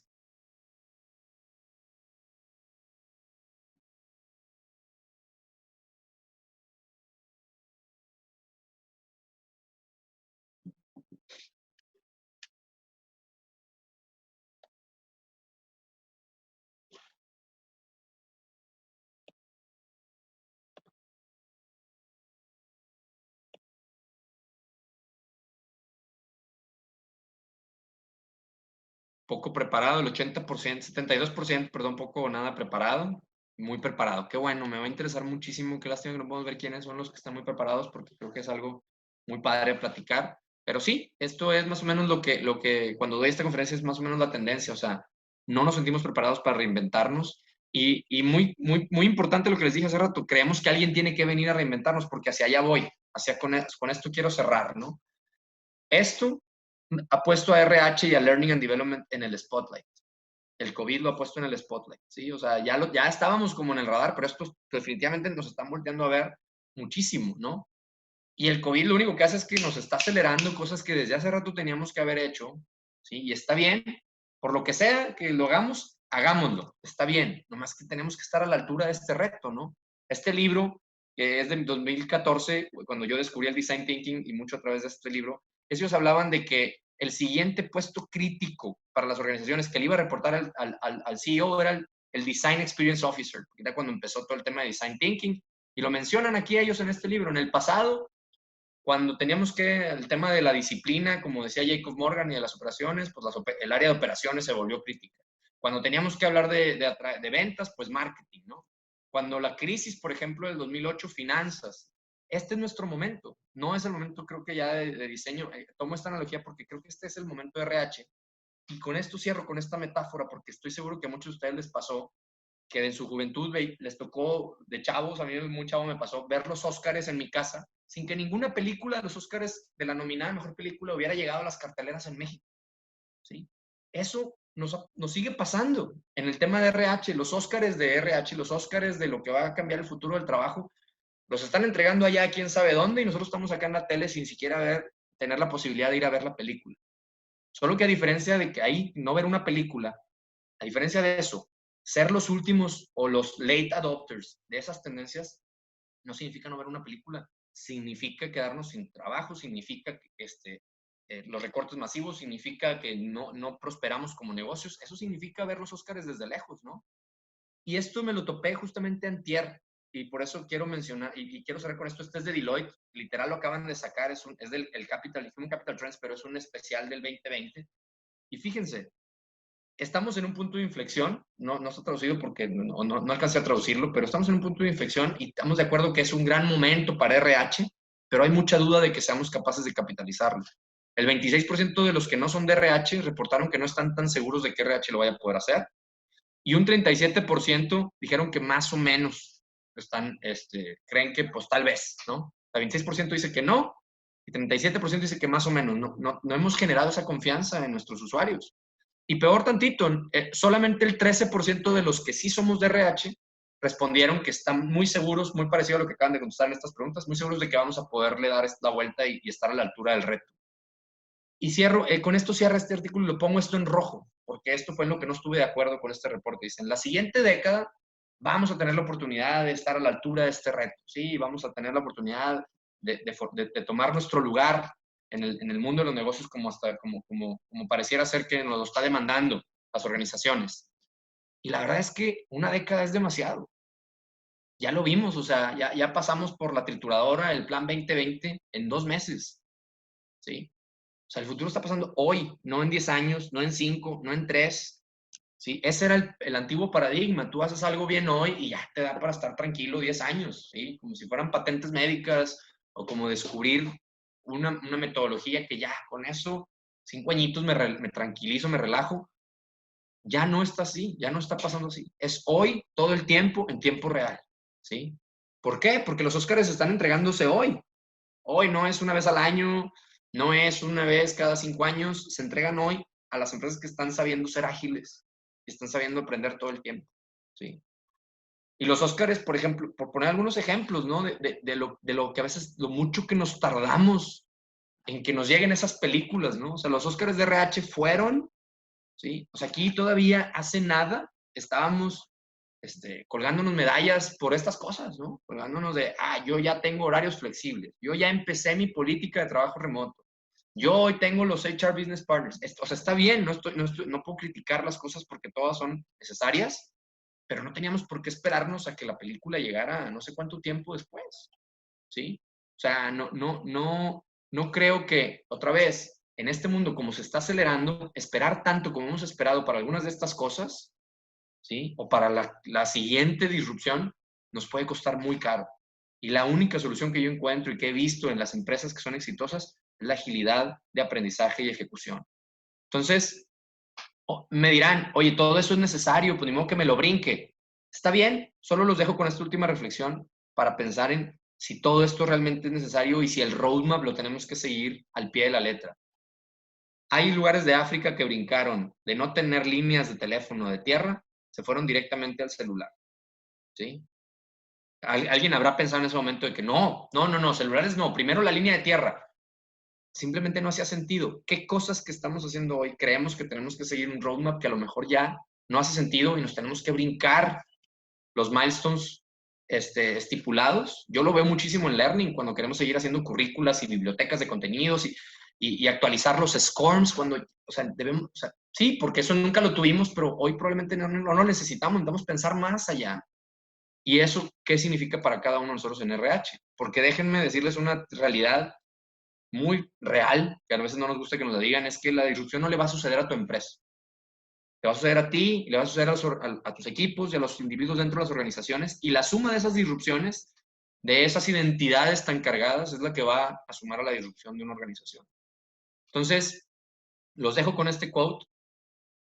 Poco preparado, el 80%, 72%, perdón, poco o nada preparado, muy preparado. Qué bueno, me va a interesar muchísimo. Qué lástima que no podemos ver quiénes son los que están muy preparados porque creo que es algo muy padre platicar. Pero sí, esto es más o menos lo que cuando doy esta conferencia es más o menos la tendencia. O sea, no nos sentimos preparados para reinventarnos y muy, muy, muy importante lo que les dije hace rato, creemos que alguien tiene que venir a reinventarnos porque hacia allá voy, con esto quiero cerrar, ¿no? Esto ha puesto a RH y a Learning and Development en el spotlight. El COVID lo ha puesto en el spotlight, ¿sí? O sea, ya estábamos como en el radar, pero esto definitivamente nos están volteando a ver muchísimo, ¿no? Y el COVID lo único que hace es que nos está acelerando cosas que desde hace rato teníamos que haber hecho, ¿sí? Y está bien, por lo que sea que lo hagamos, hagámoslo, está bien, nomás que tenemos que estar a la altura de este reto, ¿no? Este libro, que es de 2014, cuando yo descubrí el Design Thinking y mucho a través de este libro, ellos hablaban de que el siguiente puesto crítico para las organizaciones que le iba a reportar al CEO era el Design Experience Officer, porque era cuando empezó todo el tema de Design Thinking, y lo mencionan aquí ellos en este libro. En el pasado, cuando teníamos el tema de la disciplina, como decía Jacob Morgan, y de las operaciones, pues el área de operaciones se volvió crítica. Cuando teníamos que hablar de ventas, pues marketing, ¿no? Cuando la crisis, por ejemplo, del 2008, finanzas. Este es nuestro momento. No es el momento, creo que ya de diseño. Tomo esta analogía porque creo que este es el momento de RH. Y con esto cierro, con esta metáfora, porque estoy seguro que a muchos de ustedes les pasó que en su juventud les tocó de chavos, a mí muy chavo me pasó, ver los Óscares en mi casa, sin que ninguna película de los Óscares de la nominada Mejor Película hubiera llegado a las carteleras en México, ¿sí? Eso nos sigue pasando en el tema de RH, los Óscares de RH, los Óscares de lo que va a cambiar el futuro del trabajo, los están entregando allá quién sabe dónde y nosotros estamos acá en la tele sin siquiera tener la posibilidad de ir a ver la película. Solo que a diferencia de que ahí no ver una película, a diferencia de eso, ser los últimos o los late adopters de esas tendencias no significa no ver una película, significa quedarnos sin trabajo, significa que los recortes masivos, significa que no prosperamos como negocios, eso significa ver los Óscares desde lejos, ¿no? Y esto me lo topé justamente antier, y por eso quiero mencionar, y quiero cerrar con esto, este es de Deloitte, literal lo acaban de sacar, es del Human Capital Trends, pero es un especial del 2020, y fíjense, estamos en un punto de inflexión, no está traducido porque no alcancé a traducirlo, pero estamos en un punto de inflexión y estamos de acuerdo que es un gran momento para RH, pero hay mucha duda de que seamos capaces de capitalizarlo. El 26% de los que no son de RH reportaron que no están tan seguros de que RH lo vaya a poder hacer y un 37% dijeron que más o menos creen que pues tal vez, ¿no? El 26% dice que no y 37% dice que más o menos. No hemos generado esa confianza en nuestros usuarios. Y peor tantito, solamente el 13% de los que sí somos de RH respondieron que están muy seguros, muy parecido a lo que acaban de contestar en estas preguntas, muy seguros de que vamos a poderle dar la vuelta y estar a la altura del reto. Y cierro, con esto cierra este artículo y lo pongo esto en rojo, porque esto fue en lo que no estuve de acuerdo con este reporte. Dicen, la siguiente década vamos a tener la oportunidad de estar a la altura de este reto, ¿sí? Vamos a tener la oportunidad de tomar nuestro lugar en el mundo de los negocios como pareciera ser que nos lo está demandando las organizaciones. Y la verdad es que una década es demasiado. Ya lo vimos, o sea, ya pasamos por la trituradora, el plan 2020 en 2 meses, ¿sí? O sea, el futuro está pasando hoy, no en 10 años, no en 5, no en 3, ¿sí? Ese era el antiguo paradigma. Tú haces algo bien hoy y ya te da para estar tranquilo 10 años, ¿sí? Como si fueran patentes médicas o como descubrir una metodología que ya con eso, 5 añitos me tranquilizo, me relajo. Ya no está así, ya no está pasando así. Es hoy, todo el tiempo, en tiempo real, ¿sí? ¿Por qué? Porque los Óscares están entregándose hoy. Hoy no es una vez al año, no es una vez cada 5 años, se entregan hoy a las empresas que están sabiendo ser ágiles, que están sabiendo aprender todo el tiempo, ¿sí? Y los Óscares, por ejemplo, por poner algunos ejemplos, ¿no? De lo que a veces, lo mucho que nos tardamos en que nos lleguen esas películas, ¿no? O sea, los Óscares de RH fueron, ¿sí? O sea, aquí todavía hace nada estábamos colgándonos medallas por estas cosas, ¿no? Colgándonos de, yo ya tengo horarios flexibles, yo ya empecé mi política de trabajo remoto, yo hoy tengo los HR Business Partners. O sea, está bien, no puedo criticar las cosas porque todas son necesarias, pero no teníamos por qué esperarnos a que la película llegara no sé cuánto tiempo después, ¿sí? O sea, no creo que, otra vez, en este mundo como se está acelerando, esperar tanto como hemos esperado para algunas de estas cosas, ¿sí? O para la siguiente disrupción, nos puede costar muy caro. Y la única solución que yo encuentro y que he visto en las empresas que son exitosas es la agilidad de aprendizaje y ejecución. Entonces, me dirán, oye, todo eso es necesario, pues ni modo que me lo brinque. Está bien, solo los dejo con esta última reflexión para pensar en si todo esto realmente es necesario y si el roadmap lo tenemos que seguir al pie de la letra. Hay lugares de África que brincaron de no tener líneas de teléfono de tierra, se fueron directamente al celular, ¿sí? Alguien habrá pensado en ese momento de que no, celulares no, primero la línea de tierra. Simplemente no hacía sentido. ¿Qué cosas que estamos haciendo hoy creemos que tenemos que seguir un roadmap que a lo mejor ya no hace sentido y nos tenemos que brincar los milestones estipulados? Yo lo veo muchísimo en Learning, cuando queremos seguir haciendo currículas y bibliotecas de contenidos y actualizar los SCORMs, cuando, o sea, debemos, o sea, sí, porque eso nunca lo tuvimos, pero hoy probablemente no lo necesitamos, necesitamos pensar más allá. ¿Y eso qué significa para cada uno de nosotros en RH? Porque déjenme decirles una realidad muy real, que a veces no nos gusta que nos la digan, es que la disrupción no le va a suceder a tu empresa. Le va a suceder a ti, le va a suceder a tus equipos y a los individuos dentro de las organizaciones, y la suma de esas disrupciones, de esas identidades tan cargadas, es la que va a sumar a la disrupción de una organización. Entonces, los dejo con este quote.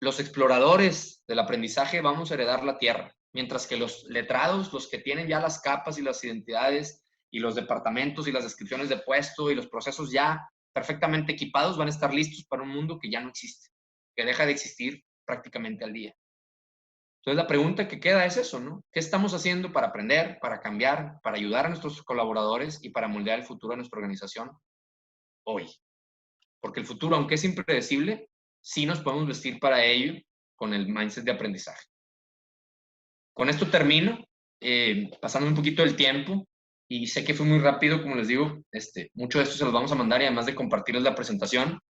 Los exploradores del aprendizaje vamos a heredar la tierra, mientras que los letrados, los que tienen ya las capas y las identidades y los departamentos y las descripciones de puesto y los procesos ya perfectamente equipados, van a estar listos para un mundo que ya no existe, que deja de existir prácticamente al día. Entonces la pregunta que queda es eso, ¿no? ¿Qué estamos haciendo para aprender, para cambiar, para ayudar a nuestros colaboradores y para moldear el futuro de nuestra organización hoy? Porque el futuro, aunque es impredecible, sí nos podemos vestir para ello con el mindset de aprendizaje. Con esto termino, pasando un poquito del tiempo, y sé que fue muy rápido, como les digo, mucho de esto se los vamos a mandar y además de compartirles la presentación.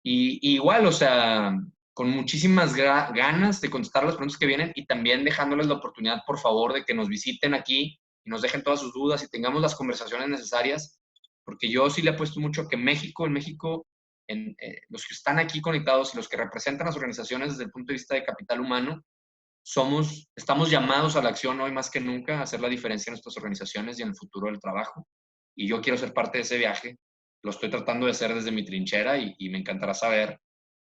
Y igual, o sea, con muchísimas ganas de contestar las preguntas que vienen y también dejándoles la oportunidad, por favor, de que nos visiten aquí y nos dejen todas sus dudas y tengamos las conversaciones necesarias, porque yo sí le apuesto mucho a que en México, los que están aquí conectados y los que representan las organizaciones desde el punto de vista de capital humano, estamos llamados a la acción hoy más que nunca a hacer la diferencia en nuestras organizaciones y en el futuro del trabajo. Y yo quiero ser parte de ese viaje. Lo estoy tratando de hacer desde mi trinchera y me encantará saber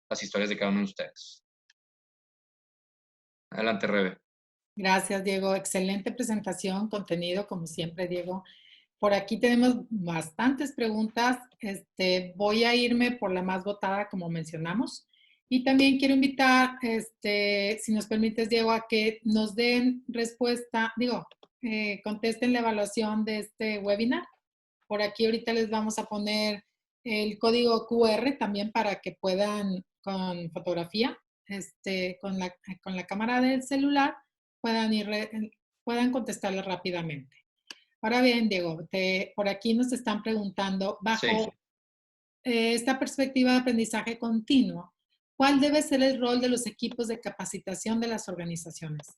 las historias de cada uno de ustedes. Adelante, Rebe. Gracias, Diego. Excelente presentación, contenido, como siempre, Diego. Por aquí tenemos bastantes preguntas. Voy a irme por la más votada, como mencionamos. Y también quiero invitar, si nos permites, Diego, a que nos den respuesta, contesten la evaluación de este webinar. Por aquí ahorita les vamos a poner el código QR también para que puedan, con fotografía, con la cámara del celular, puedan puedan contestarle rápidamente. Ahora bien, Diego, por aquí nos están preguntando, Sí. bajo esta perspectiva de aprendizaje continuo, ¿cuál debe ser el rol de los equipos de capacitación de las organizaciones?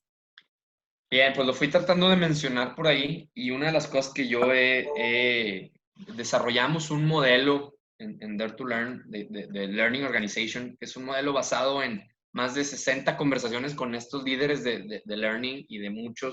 Bien, pues lo fui tratando de mencionar por ahí y una de las cosas que yo desarrollamos un modelo en Dare to Learn de Learning Organization, que es un modelo basado en más de 60 conversaciones con estos líderes de learning y de mucho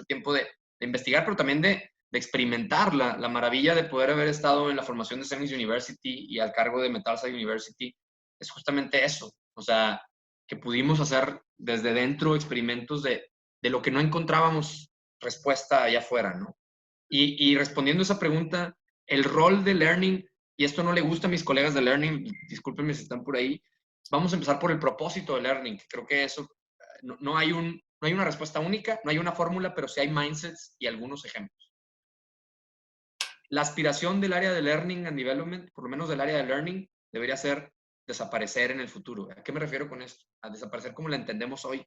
tiempo de investigar, pero también de experimentar la maravilla de poder haber estado en la formación de Semis University y al cargo de Metalside University. Es justamente eso, o sea, que pudimos hacer desde dentro experimentos de lo que no encontrábamos respuesta allá afuera, ¿no? Y respondiendo a esa pregunta, el rol de learning, y esto no le gusta a mis colegas de learning, discúlpenme si están por ahí, vamos a empezar por el propósito de learning, que creo que eso, no hay una respuesta única, no hay una fórmula, pero sí hay mindsets y algunos ejemplos. La aspiración del área de learning and development, por lo menos del área de learning, debería ser desaparecer en el futuro. ¿A qué me refiero con esto? A desaparecer como la entendemos hoy,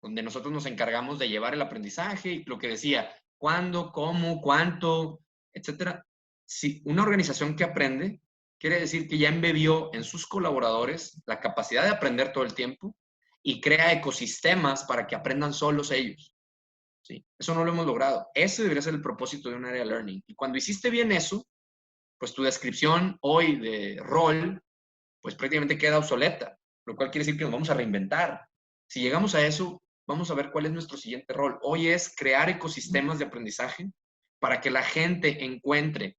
donde nosotros nos encargamos de llevar el aprendizaje y lo que decía, cuándo, cómo, cuánto, etcétera. Si una organización que aprende, quiere decir que ya embebió en sus colaboradores la capacidad de aprender todo el tiempo y crea ecosistemas para que aprendan solos ellos. ¿Sí? Eso no lo hemos logrado. Ese debería ser el propósito de un área de learning. Y cuando hiciste bien eso, pues tu descripción hoy de rol, pues prácticamente queda obsoleta, lo cual quiere decir que nos vamos a reinventar. Si llegamos a eso, vamos a ver cuál es nuestro siguiente rol. Hoy es crear ecosistemas de aprendizaje para que la gente encuentre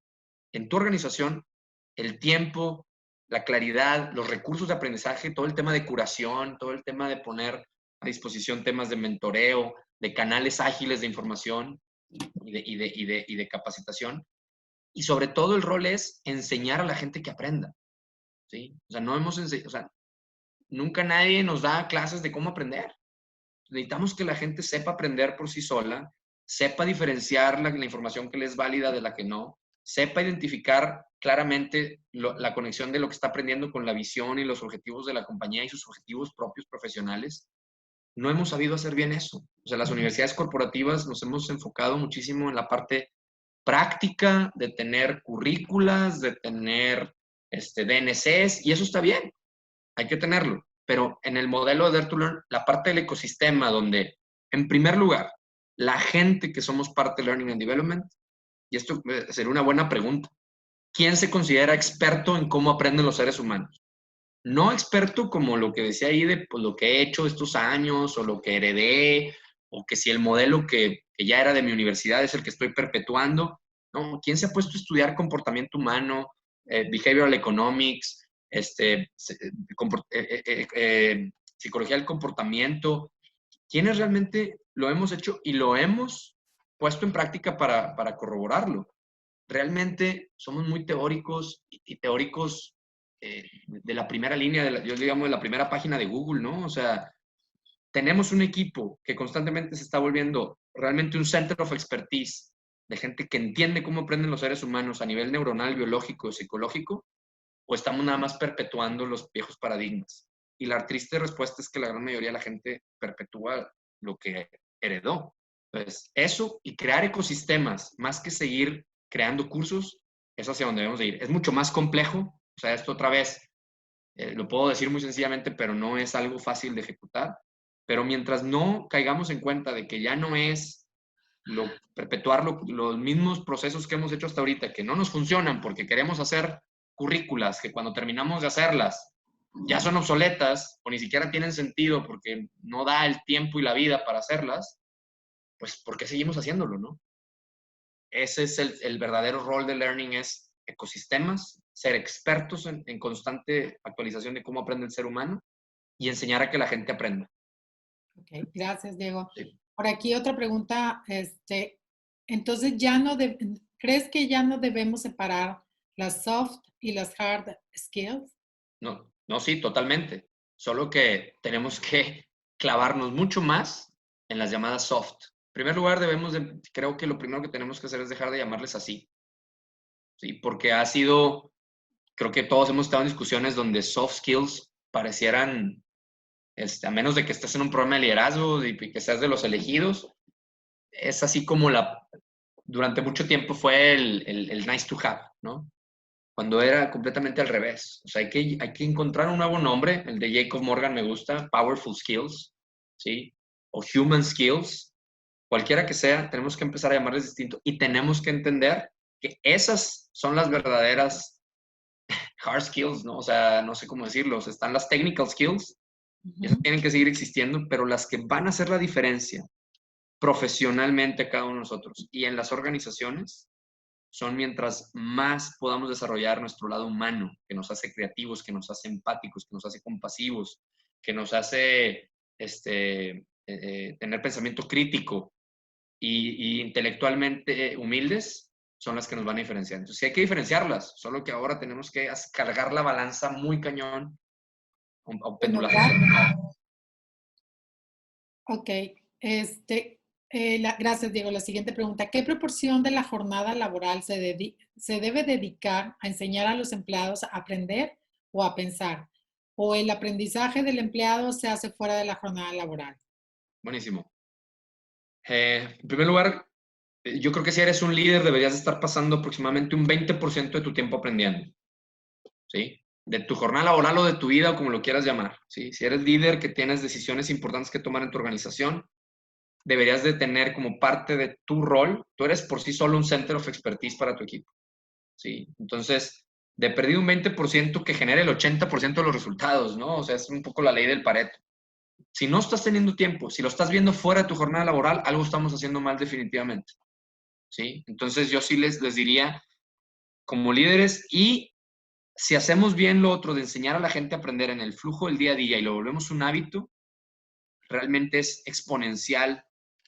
en tu organización el tiempo, la claridad, los recursos de aprendizaje, todo el tema de curación, todo el tema de poner a disposición temas de mentoreo, de canales ágiles de información y de capacitación. Y sobre todo el rol es enseñar a la gente que aprenda. ¿Sí? O sea, no hemos enseñado, o sea, nunca nadie nos da clases de cómo aprender. Necesitamos que la gente sepa aprender por sí sola, sepa diferenciar la información que le es válida de la que no, sepa identificar claramente la conexión de lo que está aprendiendo con la visión y los objetivos de la compañía y sus objetivos propios profesionales. No hemos sabido hacer bien eso. O sea, las universidades corporativas nos hemos enfocado muchísimo en la parte práctica de tener currículas, de tener DNCs, y eso está bien, hay que tenerlo. Pero en el modelo de Dare to Learn, la parte del ecosistema donde, en primer lugar, la gente que somos parte de Learning and Development, y esto sería una buena pregunta, ¿quién se considera experto en cómo aprenden los seres humanos? No experto como lo que decía ahí de pues, lo que he hecho estos años o lo que heredé o que si el modelo que ya era de mi universidad es el que estoy perpetuando. No, ¿quién se ha puesto a estudiar comportamiento humano, behavioral economics, psicología del comportamiento? ¿Quiénes realmente lo hemos hecho y lo hemos puesto en práctica para corroborarlo? Realmente somos muy teóricos y teóricos de la primera línea, yo digamos de la primera página de Google, ¿no? O sea, tenemos un equipo que constantemente se está volviendo realmente un center of expertise de gente que entiende cómo aprenden los seres humanos a nivel neuronal, biológico, psicológico, o estamos nada más perpetuando los viejos paradigmas. Y la triste respuesta es que la gran mayoría de la gente perpetúa lo que heredó. Entonces, eso y crear ecosistemas, más que seguir creando cursos, es hacia donde debemos de ir. Es mucho más complejo, o sea, esto otra vez, lo puedo decir muy sencillamente, pero no es algo fácil de ejecutar. Pero mientras no caigamos en cuenta de que ya no es perpetuar los mismos procesos que hemos hecho hasta ahorita, que no nos funcionan porque queremos hacer currículas que cuando terminamos de hacerlas ya son obsoletas o ni siquiera tienen sentido porque no da el tiempo y la vida para hacerlas, pues ¿por qué seguimos haciéndolo, no? Ese es el verdadero rol de learning, es ecosistemas, ser expertos en constante actualización de cómo aprende el ser humano y enseñar a que la gente aprenda. Ok, gracias, Diego. Sí. Por aquí otra pregunta, entonces ¿crees que ya no debemos separar las soft y las hard skills? No, no, sí, totalmente. Solo que tenemos que clavarnos mucho más en las llamadas soft. En primer lugar, creo que lo primero que tenemos que hacer es dejar de llamarles así. Sí, porque ha sido creo que todos hemos estado en discusiones donde soft skills parecieran, a menos de que estés en un programa de liderazgo y que seas de los elegidos, es así como durante mucho tiempo fue el nice to have, ¿no? Cuando era completamente al revés. O sea, hay que encontrar un nuevo nombre. El de Jacob Morgan me gusta, Powerful Skills, ¿sí? O Human Skills. Cualquiera que sea, tenemos que empezar a llamarles distinto y tenemos que entender que esas son las verdaderas hard skills, ¿no? O sea, no sé cómo decirlo. O sea, están las technical skills, y esas tienen que seguir existiendo, pero las que van a hacer la diferencia profesionalmente cada uno de nosotros y en las organizaciones son mientras más podamos desarrollar nuestro lado humano, que nos hace creativos, que nos hace empáticos, que nos hace compasivos, que nos hace tener pensamiento crítico y intelectualmente humildes, son las que nos van a diferenciar. Entonces, sí hay que diferenciarlas, solo que ahora tenemos que cargar la balanza muy cañón o Bueno, pendulación. ok. Gracias, Diego. La siguiente pregunta. ¿Qué proporción de la jornada laboral se debe dedicar a enseñar a los empleados a aprender o a pensar? ¿O el aprendizaje del empleado se hace fuera de la jornada laboral? Buenísimo. En primer lugar, yo creo que si eres un líder deberías estar pasando aproximadamente un 20% de tu tiempo aprendiendo, ¿sí? De tu jornada laboral o de tu vida o como lo quieras llamar, ¿sí? Si eres líder que tienes decisiones importantes que tomar en tu organización, deberías de tener como parte de tu rol, tú eres por sí solo un center of expertise para tu equipo, ¿sí? Entonces, de perdido un 20% que genere el 80% de los resultados, ¿no? O sea, es un poco la ley del Pareto. Si no estás teniendo tiempo, si lo estás viendo fuera de tu jornada laboral, algo estamos haciendo mal definitivamente, ¿sí? Entonces, yo sí les diría, como líderes, y si hacemos bien lo otro de enseñar a la gente a aprender en el flujo del día a día y lo volvemos un hábito, realmente es exponencial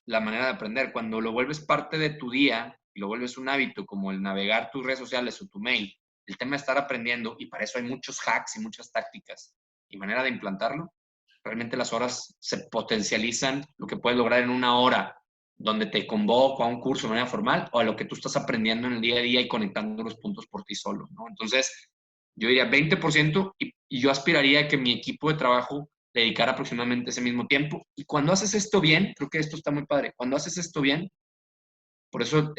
la manera de aprender. Cuando lo vuelves parte de tu día y lo vuelves un hábito, como el navegar tus redes sociales o tu mail, el tema de estar aprendiendo, y para eso hay muchos hacks y muchas tácticas y manera de implantarlo, realmente las horas se potencializan lo que puedes lograr en una hora donde te convoco a un curso de manera formal o a lo que tú estás aprendiendo en el día a día y conectando los puntos por ti solo, ¿no? Entonces, yo diría 20% y yo aspiraría a que mi equipo de trabajo dedicara aproximadamente ese mismo tiempo. Y cuando haces esto bien, creo que esto está muy padre, cuando haces esto bien, por eso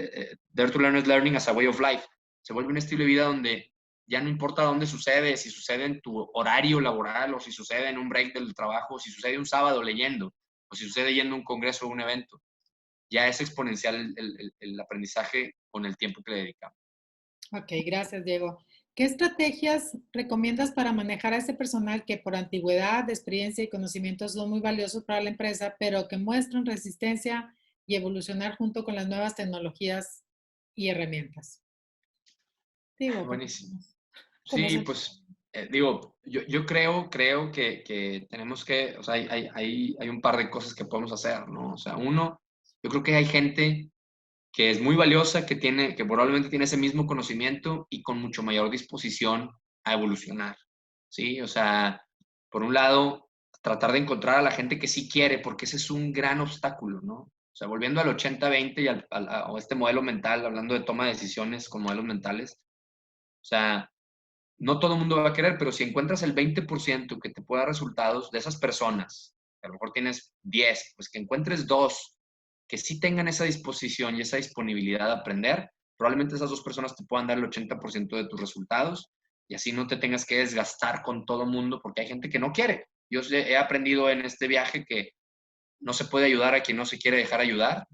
Dare to Learn is Learning as a Way of Life, se vuelve un estilo de vida donde ya no importa dónde sucede, si sucede en tu horario laboral o si sucede en un break del trabajo, o si sucede un sábado leyendo, o si sucede yendo a un congreso o un evento, ya es exponencial el aprendizaje con el tiempo que le dedicamos. Ok, gracias, Diego. ¿Qué estrategias recomiendas para manejar a ese personal que por antigüedad, experiencia y conocimientos son muy valiosos para la empresa, pero que muestran resistencia y evolucionar junto con las nuevas tecnologías y herramientas? Digo, Buenísimo. ¿cómo Sí, se... pues digo, yo creo que tenemos que, o sea, hay un par de cosas que podemos hacer, ¿no? O sea, uno, yo creo que hay gente que es muy valiosa, que probablemente tiene ese mismo conocimiento y con mucho mayor disposición a evolucionar, ¿sí? O sea, por un lado, tratar de encontrar a la gente que sí quiere, porque ese es un gran obstáculo, ¿no? O sea, volviendo al 80-20 y a este modelo mental, hablando de toma de decisiones con modelos mentales, o sea, no todo el mundo va a querer, pero si encuentras el 20% que te pueda dar resultados de esas personas, que a lo mejor tienes 10, pues que encuentres dos que sí tengan esa disposición y esa disponibilidad de aprender, probablemente esas dos personas te puedan dar el 80% de tus resultados y así no te tengas que desgastar con todo el mundo porque hay gente que no quiere. Yo he aprendido en este viaje que no se puede ayudar a quien no se quiere dejar ayudar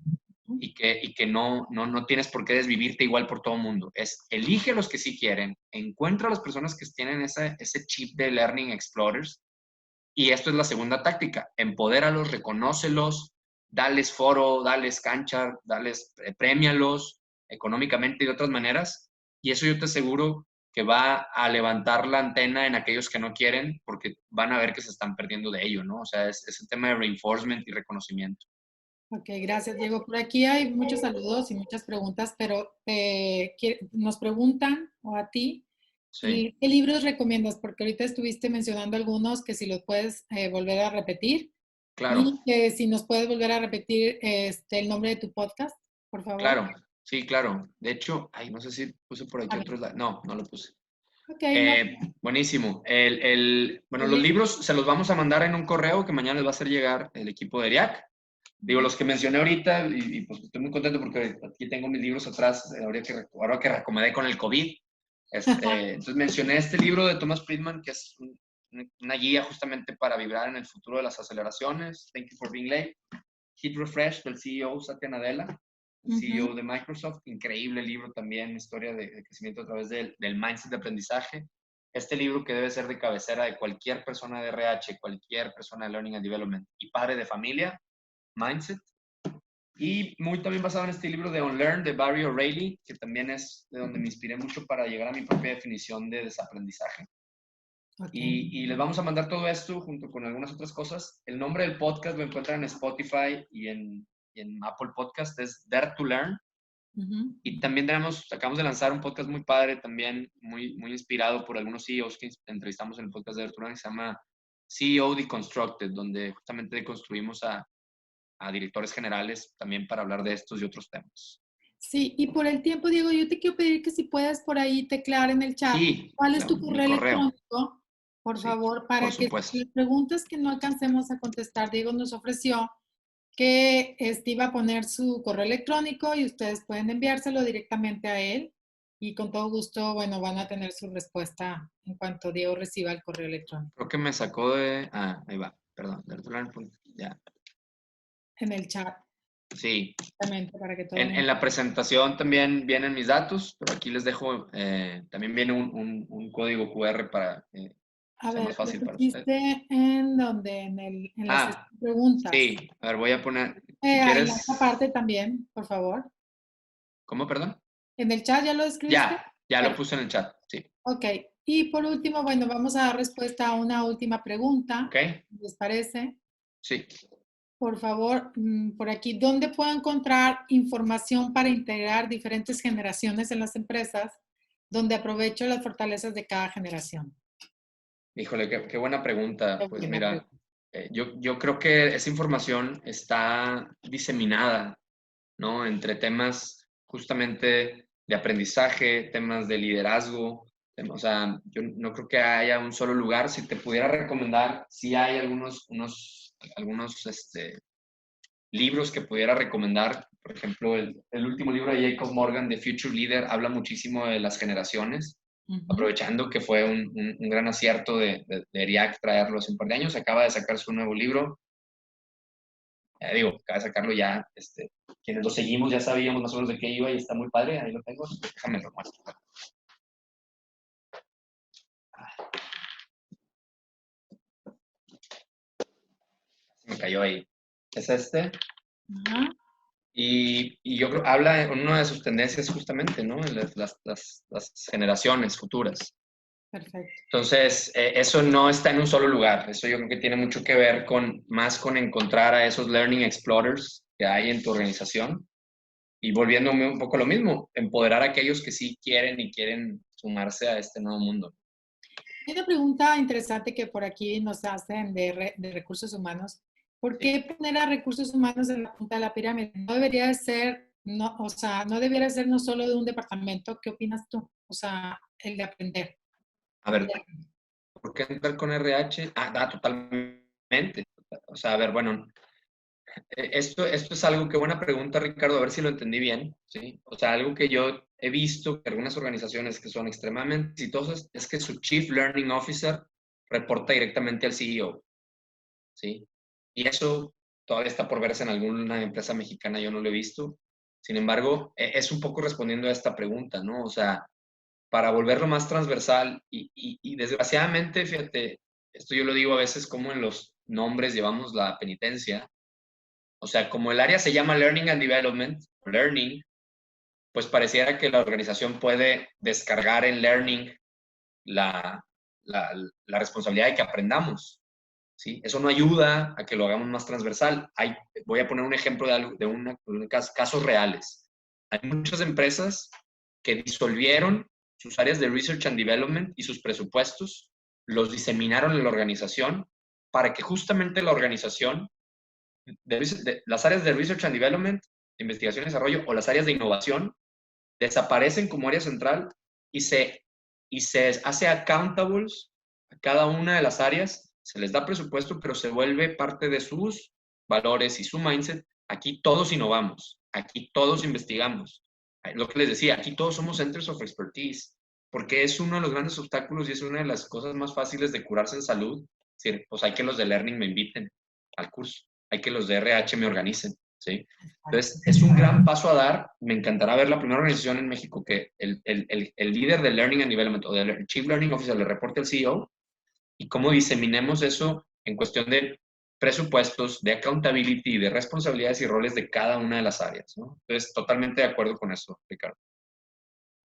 y que no tienes por qué desvivirte igual por todo el mundo. Es elige a los que sí quieren, encuentra a las personas que tienen ese chip de Learning Explorers y esto es la segunda táctica, empodéralos, reconócelos, dales foro, dales cancha, dales, premialos económicamente y de otras maneras y eso yo te aseguro que va a levantar la antena en aquellos que no quieren porque van a ver que se están perdiendo de ello, ¿no? O sea, es el tema de reinforcement y reconocimiento. Ok, gracias, Diego. Por aquí hay muchos saludos y muchas preguntas, pero nos preguntan, o a ti, Sí, ¿qué libros recomiendas? Porque ahorita estuviste mencionando algunos que si los puedes volver a repetir claro. y que si nos puedes volver a repetir el nombre de tu podcast, por favor. Claro, sí, claro. De hecho, ay, no sé si puse por A aquí ver, otros. No, no lo puse. Ok, no, Buenísimo. Bueno, los libros se los vamos a mandar en un correo que mañana les va a hacer llegar el equipo de ERIAC. Digo, los que mencioné ahorita, pues estoy muy contento porque aquí tengo mis libros atrás, ahora que recomendé con el COVID. Entonces mencioné este libro de Thomas Friedman, que es una guía justamente para vibrar en el futuro de las aceleraciones. Thank you for being late. Hit Refresh, del CEO Satya Nadella, el CEO de Microsoft. Increíble libro también, historia de crecimiento a través del mindset de aprendizaje. Este libro que debe ser de cabecera de cualquier persona de RH, cualquier persona de Learning and Development y padre de familia, Mindset. Y muy también basado en este libro de Unlearn de Barry O'Reilly, que también es de donde me inspiré mucho para llegar a mi propia definición de desaprendizaje. okay. Y les vamos a mandar todo esto junto con algunas otras cosas. El nombre del podcast lo encuentran en Spotify y en Apple Podcast, es Dare to Learn. Y también acabamos de lanzar un podcast muy padre, también muy, muy inspirado por algunos CEOs que entrevistamos en el podcast de Dare to Learn, que se llama CEO Deconstructed, donde justamente deconstruimos a directores generales también para hablar de estos y otros temas. Sí, y por el tiempo, Diego, yo te quiero pedir que si puedes por ahí teclear en el chat Sí, cuál es tu mi correo correo. electrónico, por Sí, favor, por para que supuesto. las preguntas que no alcancemos a contestar, Diego nos ofreció que iba a poner su correo electrónico y ustedes pueden enviárselo directamente a él y con todo gusto, bueno, van a tener su respuesta en cuanto Diego reciba el correo electrónico. Creo que me sacó de... ahí va, perdón. Ya. En el chat, Sí, exactamente, para que todo el en mundo... la presentación también vienen mis datos, pero aquí les dejo, también viene un código QR para que A sea más ver, lo fácil para ustedes. pusiste en donde, en las preguntas. Sí, a ver, voy a poner, si En la otra quieres, parte también, por favor. ¿cómo, perdón? ¿En el chat ya lo escribiste? Ya lo puse en el chat, sí. Ok. Y por último, bueno, vamos a dar respuesta a una última pregunta. ¿Ok? ¿Les parece? Sí. Por favor, por aquí, ¿dónde puedo encontrar información para integrar diferentes generaciones en las empresas donde aprovecho las fortalezas de cada generación? Híjole, qué buena pregunta. Qué Pues buena mira, pregunta. yo creo que esa información está diseminada, ¿no? Entre temas justamente de aprendizaje, temas de liderazgo. O sea, yo no creo que haya un solo lugar. Si te pudiera recomendar, sí hay algunos libros que pudiera recomendar. Por ejemplo, el último libro de Jacob Morgan, The Future Leader, habla muchísimo de las generaciones, aprovechando que fue un gran acierto de ERIAC traerlo hace un par de años. Acaba de sacar su nuevo libro. Acaba de sacarlo ya. Quienes lo seguimos ya sabíamos más o menos de qué iba y está muy padre. Ahí lo tengo. Déjame lo muestro. Se me cayó ahí. Es este. Ajá. Y yo creo, habla en una de sus tendencias justamente, ¿no? Las generaciones futuras. Perfecto. Entonces, eso no está en un solo lugar. Eso yo creo que tiene mucho que ver más con encontrar a esos learning explorers que hay en tu organización. Y volviéndome un poco lo mismo, empoderar a aquellos que sí quieren y quieren sumarse a este nuevo mundo. Hay una pregunta interesante que por aquí nos hacen de recursos humanos. ¿Por qué poner a recursos humanos en la punta de la pirámide? No debería ser, no, o sea, no debería ser no solo de un departamento. ¿Qué opinas tú? O sea, el de aprender. A ver, ¿por qué entrar con RH? Totalmente. O sea, a ver, bueno, esto es algo, qué buena pregunta, Ricardo, a ver si lo entendí bien, ¿sí? O sea, algo que yo he visto que algunas organizaciones que son extremadamente exitosas es que su Chief Learning Officer reporta directamente al CEO, ¿sí? Y eso todavía está por verse en alguna empresa mexicana, yo no lo he visto. Sin embargo, es un poco respondiendo a esta pregunta, ¿no? O sea, para volverlo más transversal y desgraciadamente, fíjate, esto yo lo digo a veces como en los nombres llevamos la penitencia. O sea, como el área se llama Learning and Development, Learning, pues pareciera que la organización puede descargar en Learning la, la responsabilidad de que aprendamos, ¿sí? Eso no ayuda a que lo hagamos más transversal. Voy a poner un ejemplo de casos reales. Hay muchas empresas que disolvieron sus áreas de Research and Development y sus presupuestos, los diseminaron en la organización para que justamente la organización las áreas de Research and Development, de investigación y desarrollo, o las áreas de innovación, desaparecen como área central y se y se hace accountables a cada una de las áreas, se les da presupuesto, pero se vuelve parte de sus valores y su mindset. Aquí todos innovamos, aquí todos investigamos. Lo que les decía, aquí todos somos centers of expertise, porque es uno de los grandes obstáculos y es una de las cosas más fáciles de curarse en salud. Es decir, pues hay que los de Learning me inviten al curso, hay que los de RH me organicen, ¿sí? Entonces, es un gran paso a dar. Me encantará ver la primera organización en México que el líder de Learning and Development o del Chief Learning Officer le reporte al CEO y cómo diseminemos eso en cuestión de presupuestos, de accountability, de responsabilidades y roles de cada una de las áreas, ¿no? Entonces, totalmente de acuerdo con eso, Ricardo.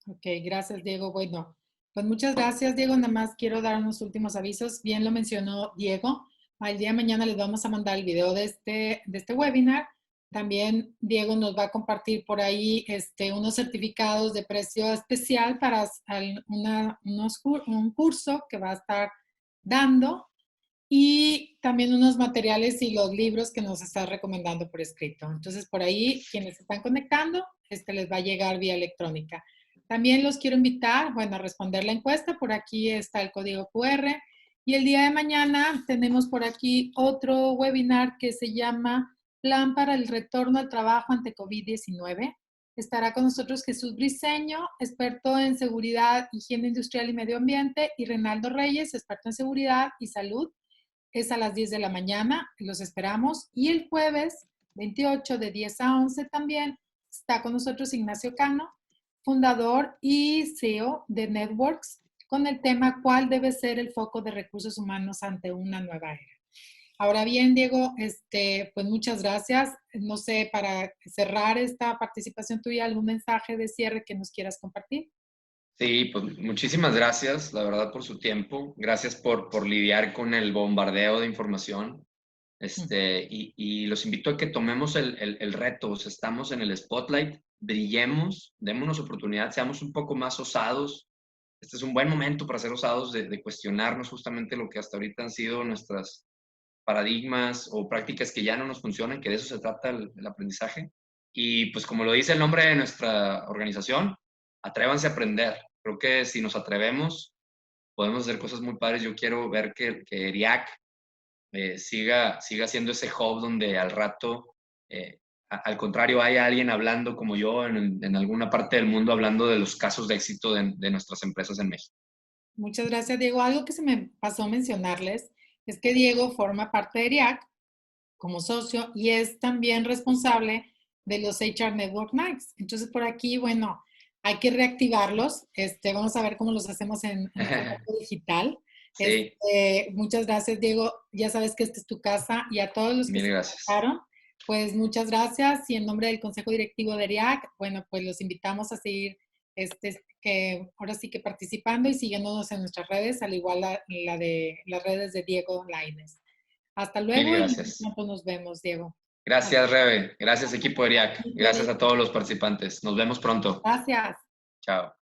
Ok, gracias, Diego. Bueno, pues muchas gracias, Diego. Nada más quiero dar unos últimos avisos. Bien lo mencionó Diego. Al día de mañana les vamos a mandar el video de este webinar. También Diego nos va a compartir por ahí unos certificados de precio especial para un curso que va a estar dando y también unos materiales y los libros que nos está recomendando por escrito. Entonces, por ahí, quienes se están conectando, les va a llegar vía electrónica. También los quiero invitar, bueno, a responder la encuesta. Por aquí está el código QR. Y el día de mañana tenemos por aquí otro webinar que se llama Plan para el retorno al trabajo ante COVID-19. Estará con nosotros Jesús Briceño, experto en seguridad, higiene industrial y medio ambiente, y Reinaldo Reyes, experto en seguridad y salud. Es a las 10 de la mañana, los esperamos. Y el jueves 28 de 10 a 11 también está con nosotros Ignacio Cano, fundador y CEO de Networks, con el tema ¿cuál debe ser el foco de recursos humanos ante una nueva era? Ahora bien, Diego, pues muchas gracias. No sé, para cerrar esta participación tuya, ¿algún mensaje de cierre que nos quieras compartir? Sí, pues muchísimas gracias, la verdad, por su tiempo. Gracias por lidiar con el bombardeo de información. Y los invito a que tomemos el reto. O sea, estamos en el spotlight, brillemos, démonos oportunidad, seamos un poco más osados. Este es un buen momento para ser osados, de cuestionarnos justamente lo que hasta ahorita han sido nuestras paradigmas o prácticas que ya no nos funcionan, que de eso se trata el aprendizaje. Y pues como lo dice el nombre de nuestra organización, atrévanse a aprender. Creo que si nos atrevemos, podemos hacer cosas muy padres. Yo quiero ver que ERIAC siga siendo ese hub donde al rato, al contrario, haya alguien hablando como yo en alguna parte del mundo, hablando de los casos de éxito de nuestras empresas en México. Muchas gracias, Diego. Algo que se me pasó mencionarles es que Diego forma parte de ERIAC como socio y es también responsable de los HR Network Nights. Entonces, por aquí, bueno, hay que reactivarlos. Vamos a ver cómo los hacemos en formato digital. Sí, Muchas gracias, Diego. Ya sabes que esta es tu casa y a todos los que mil se gracias. conectaron, pues muchas gracias. Y en nombre del Consejo Directivo de ERIAC, bueno, pues los invitamos a seguir que ahora sí que participando y siguiéndonos en nuestras redes, al igual la de las redes de Diego Lainez. Hasta Mil luego y gracias. pronto nos vemos, Diego. Gracias, Rebe. Gracias, equipo ERIAC. Adiós. Gracias a todos los participantes. Nos vemos pronto. Gracias. Chao.